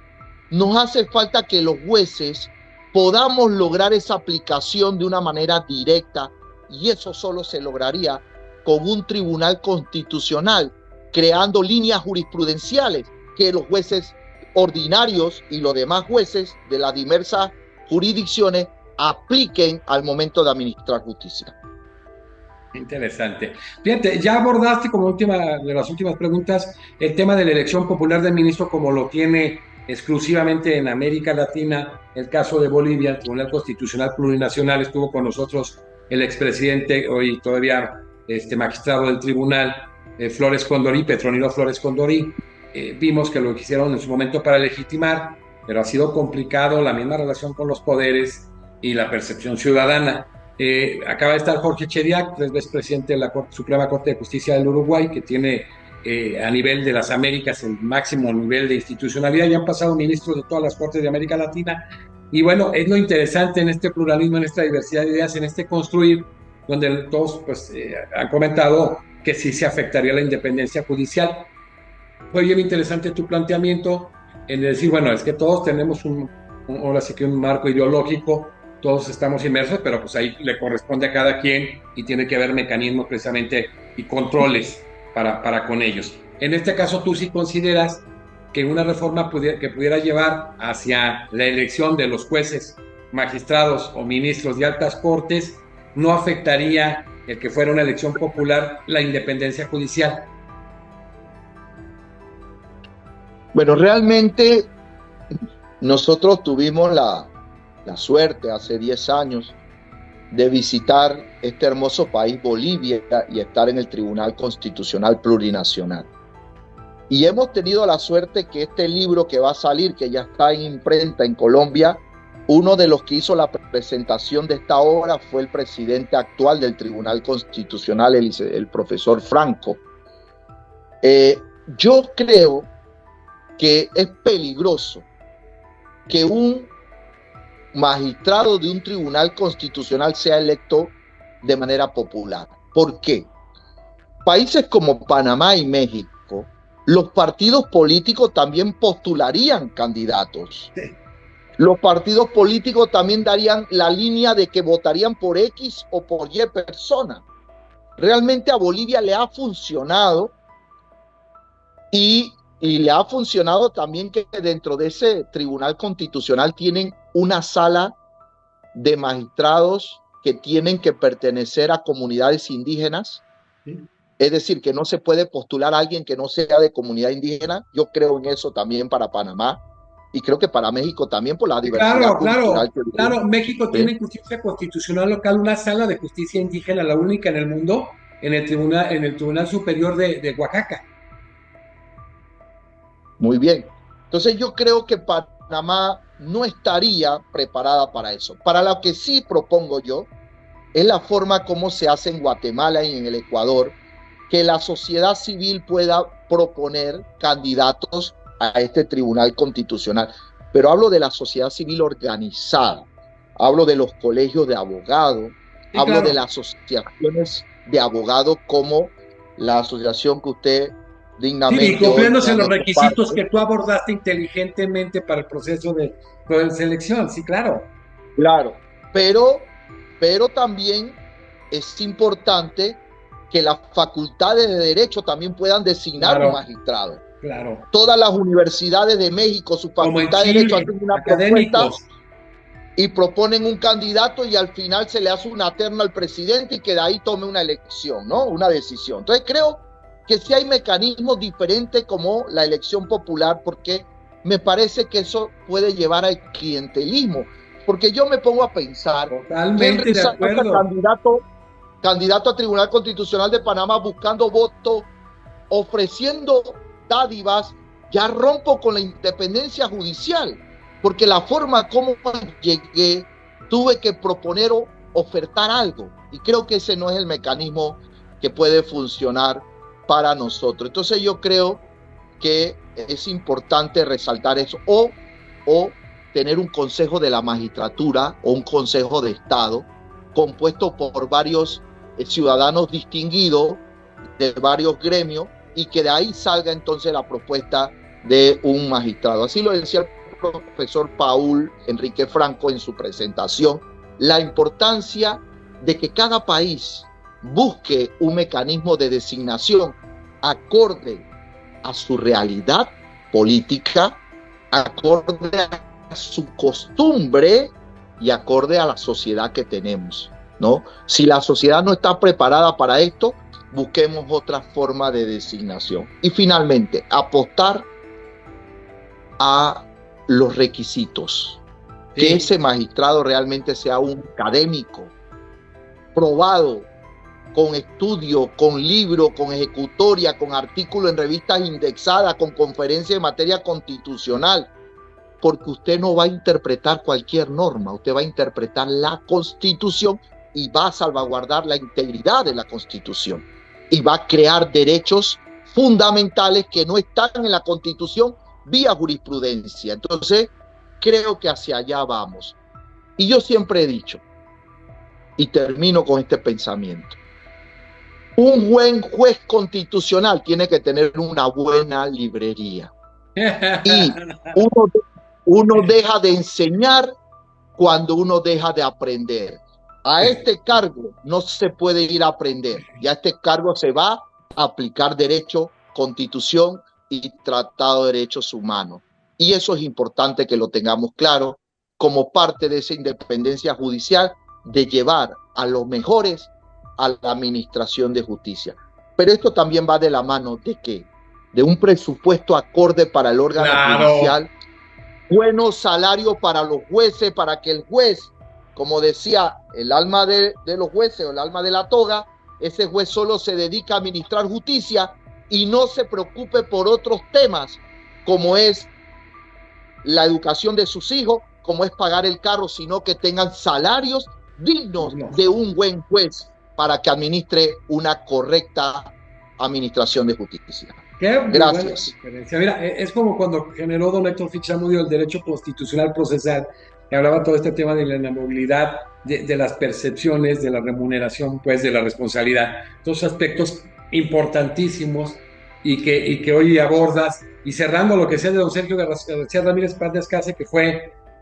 S2: Nos hace falta que los jueces podamos lograr esa aplicación de una manera directa, y eso solo se lograría con un tribunal constitucional, creando líneas jurisprudenciales que los jueces ordinarios y los demás jueces de las diversas jurisdicciones apliquen al momento de administrar justicia.
S1: Interesante. Fíjate, ya abordaste como última de las últimas preguntas el tema de la elección popular del ministro, como lo tiene exclusivamente en América Latina el caso de Bolivia. El Tribunal Constitucional Plurinacional, estuvo con nosotros el expresidente, hoy todavía magistrado del tribunal, Flores Condorí, Petronilo Flores Condorí. Vimos que lo hicieron en su momento para legitimar, pero ha sido complicado la misma relación con los poderes y la percepción ciudadana. Acaba de estar Jorge Chediak, 3 veces presidente de la Suprema Corte de Justicia del Uruguay, que tiene a nivel de las Américas el máximo nivel de institucionalidad. Ya han pasado ministros de todas las Cortes de América Latina. Y bueno, es lo interesante en este pluralismo, en esta diversidad de ideas, en este construir, donde todos pues, han comentado que sí se afectaría la independencia judicial. Fue bien interesante tu planteamiento en decir, bueno, es que todos tenemos ahora sí que un marco ideológico, todos estamos inmersos, pero pues ahí le corresponde a cada quien y tiene que haber mecanismos precisamente y controles para con ellos. En este caso, ¿tú sí consideras que una reforma que pudiera llevar hacia la elección de los jueces, magistrados o ministros de altas cortes no afectaría el que fuera una elección popular la independencia judicial?
S2: Bueno, realmente nosotros tuvimos la suerte hace 10 años de visitar este hermoso país, Bolivia, y estar en el Tribunal Constitucional Plurinacional. Y hemos tenido la suerte que este libro que va a salir, que ya está en imprenta en Colombia, Uno de los que hizo la presentación de esta obra fue el presidente actual del Tribunal Constitucional, el profesor Franco. Yo creo que es peligroso que un magistrado de un tribunal constitucional sea electo de manera popular. ¿Por qué? Países como Panamá y México, los partidos políticos también postularían candidatos. Sí. Los partidos políticos también darían la línea de que votarían por X o por Y persona. Realmente a Bolivia le ha funcionado y le ha funcionado también que dentro de ese tribunal constitucional tienen una sala de magistrados que tienen que pertenecer a comunidades indígenas. Sí. Es decir, que no se puede postular a alguien que no sea de comunidad indígena. Yo creo en eso también para Panamá. Y creo que para México también por la diversidad cultural.
S1: Claro, México tiene en justicia constitucional local una sala de justicia indígena, la única en el mundo, en el Tribunal Superior de Oaxaca.
S2: Muy bien. Entonces yo creo que Panamá no estaría preparada para eso. Para lo que sí propongo yo es la forma como se hace en Guatemala y en el Ecuador, que la sociedad civil pueda proponer candidatos a este tribunal constitucional. Pero hablo de la sociedad civil organizada, hablo de los colegios de abogados, sí, hablo de las asociaciones de abogados como la asociación que usted dignamente...
S1: Sí, cumpliéndose los requisitos que tú abordaste inteligentemente para el proceso de selección, sí, claro.
S2: Claro, pero también es importante que las facultades de derecho también puedan designar un magistrado.
S1: Claro.
S2: Todas las universidades de México, su facultad de derecho hacen una propuesta y proponen un candidato y al final se le hace una terna al presidente y que de ahí tome una elección, ¿no? Una decisión. Entonces creo que sí hay mecanismos diferentes como la elección popular, porque me parece que eso puede llevar al clientelismo. Porque yo me pongo a pensar,
S1: totalmente de acuerdo,
S2: candidato a Tribunal Constitucional de Panamá buscando votos, ofreciendo dádivas, ya rompo con la independencia judicial, porque la forma como llegué, tuve que proponer o ofertar algo, y creo que ese no es el mecanismo que puede funcionar para nosotros. Entonces yo creo que es importante resaltar eso, o tener un consejo de la magistratura o un consejo de Estado compuesto por varios ciudadanos distinguidos de varios gremios, y que de ahí salga entonces la propuesta de un magistrado. Así lo decía el profesor Paul Enrique Franco en su presentación, la importancia de que cada país busque un mecanismo de designación acorde a su realidad política, acorde a su costumbre y acorde a la sociedad que tenemos, ¿no? Si la sociedad no está preparada para esto, busquemos otra forma de designación. Y finalmente, apostar a los requisitos. Sí. Que ese magistrado realmente sea un académico, probado, con estudio, con libro, con ejecutoria, con artículo en revistas indexadas, con conferencia en materia constitucional, porque usted no va a interpretar cualquier norma, usted va a interpretar la Constitución y va a salvaguardar la integridad de la Constitución y va a crear derechos fundamentales que no están en la Constitución vía jurisprudencia. Entonces, creo que hacia allá vamos. Y yo siempre he dicho, y termino con este pensamiento, un buen juez constitucional tiene que tener una buena librería. Y uno deja de enseñar cuando uno deja de aprender. A este cargo no se puede ir a aprender. Y a este cargo se va a aplicar derecho, Constitución y Tratado de Derechos Humanos. Y eso es importante que lo tengamos claro como parte de esa independencia judicial, de llevar a los mejores a la administración de justicia. Pero esto también va de la mano de ¿qué? De un presupuesto acorde para el órgano judicial, buenos salarios para los jueces, para que el juez, como decía, el alma de los jueces o el alma de la toga, ese juez solo se dedica a administrar justicia y no se preocupe por otros temas, como es la educación de sus hijos, como es pagar el carro, sino que tengan salarios dignos
S1: No.
S2: de un buen juez para que administre una correcta administración de justicia. Gracias.
S1: Mira, es como cuando generó don Héctor Fitzamudio el derecho constitucional procesal, que hablaba todo este tema de la inamovilidad, de las percepciones, de la remuneración, pues, de la responsabilidad. Todos aspectos importantísimos y que hoy abordas. Y cerrando lo que sea de don Sergio García Ramírez Paz de Escase, que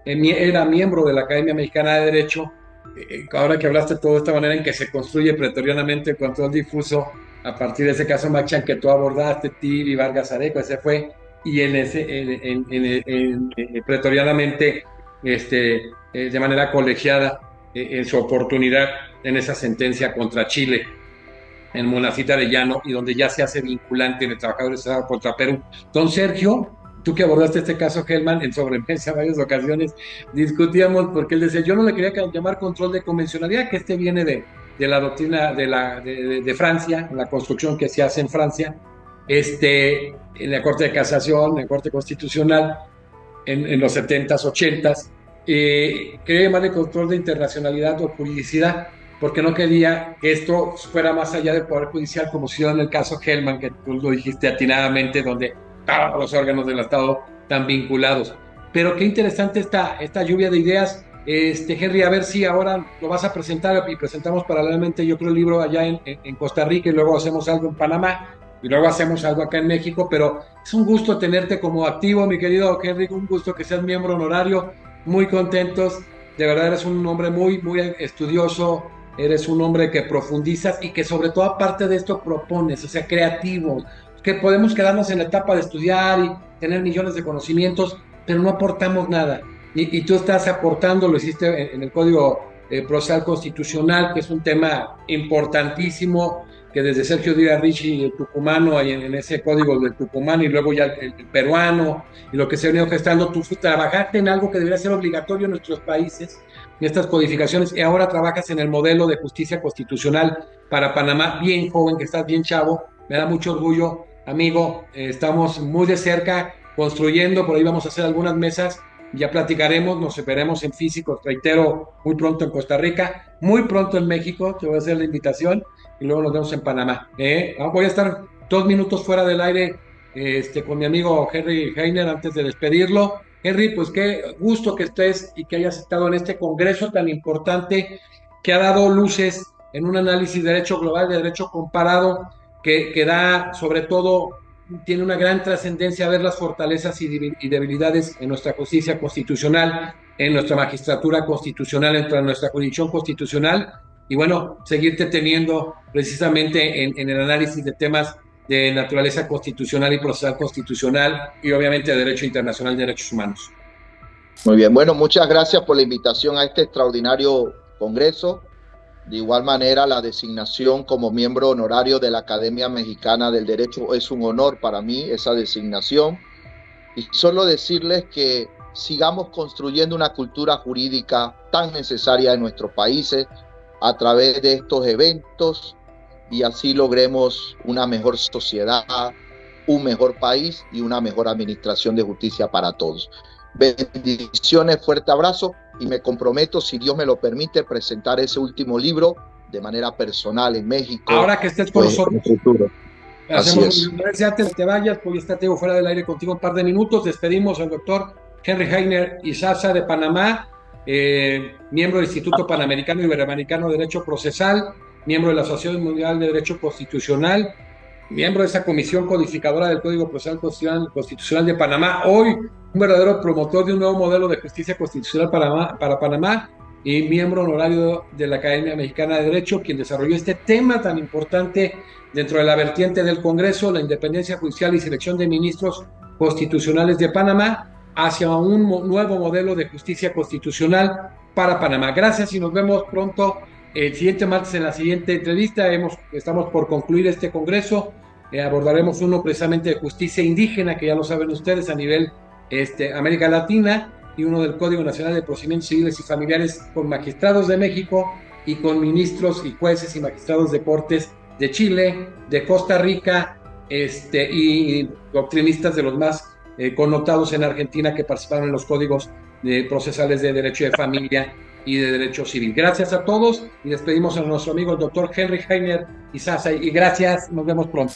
S1: era miembro de la Academia Mexicana de Derecho, ahora que hablaste de toda esta manera en que se construye pretorianamente el control difuso, a partir de ese caso Machan que tú abordaste, Tibi, Vargas Areco, ese fue, y pretorianamente, de manera colegiada, en su oportunidad, en esa sentencia contra Chile, en Monacita de Llano, y donde ya se hace vinculante en el trabajador Estado contra Perú. Don Sergio, tú que abordaste este caso, Hellman, en sobremesa varias ocasiones, discutíamos porque él decía, yo no le quería llamar control de convencionalidad, que viene de la doctrina de Francia, la construcción que se hace en Francia, en la Corte de Casación, en la Corte Constitucional, en los 70s, 80s, quería llamarle control de internacionalidad o juridicidad, porque no quería que esto fuera más allá del Poder Judicial, como si en el caso Hellman, que tú lo dijiste atinadamente, donde todos los órganos del Estado están vinculados. Pero qué interesante esta lluvia de ideas. Henry, a ver si ahora lo vas a presentar y presentamos paralelamente, yo creo, el libro allá en Costa Rica, y luego hacemos algo en Panamá, y luego hacemos algo acá en México, pero es un gusto tenerte como activo, mi querido Henry, un gusto que seas miembro honorario, muy contentos, de verdad eres un hombre muy, muy estudioso, eres un hombre que profundizas y que sobre todo aparte de esto propones, o sea, creativo, que podemos quedarnos en la etapa de estudiar y tener millones de conocimientos, pero no aportamos nada. Y tú estás aportando, lo hiciste en el Código Procesal Constitucional, que es un tema importantísimo, que desde Sergio Díaz Ricci, el tucumano, en ese código del tucumano, y luego ya el peruano, y lo que se ha venido gestando, tú trabajaste en algo que debería ser obligatorio en nuestros países, en estas codificaciones, y ahora trabajas en el modelo de justicia constitucional para Panamá, bien joven, que estás bien chavo, me da mucho orgullo, amigo, estamos muy de cerca construyendo, por ahí vamos a hacer algunas mesas, ya platicaremos, nos veremos en físico, reitero, muy pronto en Costa Rica, muy pronto en México, te voy a hacer la invitación, y luego nos vemos en Panamá. Voy a estar 2 minutos fuera del aire con mi amigo Henry Heiner antes de despedirlo. Henry, pues qué gusto que estés y que hayas estado en este congreso tan importante que ha dado luces en un análisis de derecho global, de derecho comparado, que da sobre todo, tiene una gran trascendencia ver las fortalezas y debilidades en nuestra justicia constitucional, en nuestra magistratura constitucional, en nuestra jurisdicción constitucional, y bueno, seguirte teniendo precisamente en el análisis de temas de naturaleza constitucional y procesal constitucional, y obviamente de derecho internacional de derechos humanos.
S2: Muy bien, bueno, muchas gracias por la invitación a este extraordinario congreso. De igual manera, la designación como miembro honorario de la Academia Mexicana del Derecho es un honor para mí, esa designación. Y solo decirles que sigamos construyendo una cultura jurídica tan necesaria en nuestros países a través de estos eventos, y así logremos una mejor sociedad, un mejor país y una mejor administración de justicia para todos. Bendiciones, fuerte abrazo, y me comprometo, si Dios me lo permite, presentar ese último libro de manera personal en México.
S1: Ahora que estés con nosotros.
S2: Así es.
S1: Antes de te vayas, voy a estar fuera del aire contigo un par de minutos. Despedimos al doctor Henry Heiner Izaza de Panamá, miembro del Instituto Panamericano y Iberoamericano de Derecho Procesal, miembro de la Asociación Mundial de Derecho Constitucional, miembro de esa comisión codificadora del Código Procesal Constitucional de Panamá, hoy un verdadero promotor de un nuevo modelo de justicia constitucional para Panamá, y miembro honorario de la Academia Mexicana de Derecho, quien desarrolló este tema tan importante dentro de la vertiente del Congreso, la independencia judicial y selección de ministros constitucionales de Panamá, hacia un nuevo modelo de justicia constitucional para Panamá. Gracias y nos vemos pronto el siguiente martes en la siguiente entrevista. Estamos por concluir este congreso. Abordaremos uno precisamente de justicia indígena, que ya lo saben ustedes, a nivel América Latina, y uno del Código Nacional de Procedimientos Civiles y Familiares, con magistrados de México y con ministros y jueces y magistrados de cortes de Chile, de Costa Rica, y doctrinistas de los más connotados en Argentina que participaron en los códigos procesales de derecho de familia y de derecho civil. Gracias a todos y despedimos a nuestro amigo el doctor Henry Heiner Izaza y gracias, nos vemos pronto.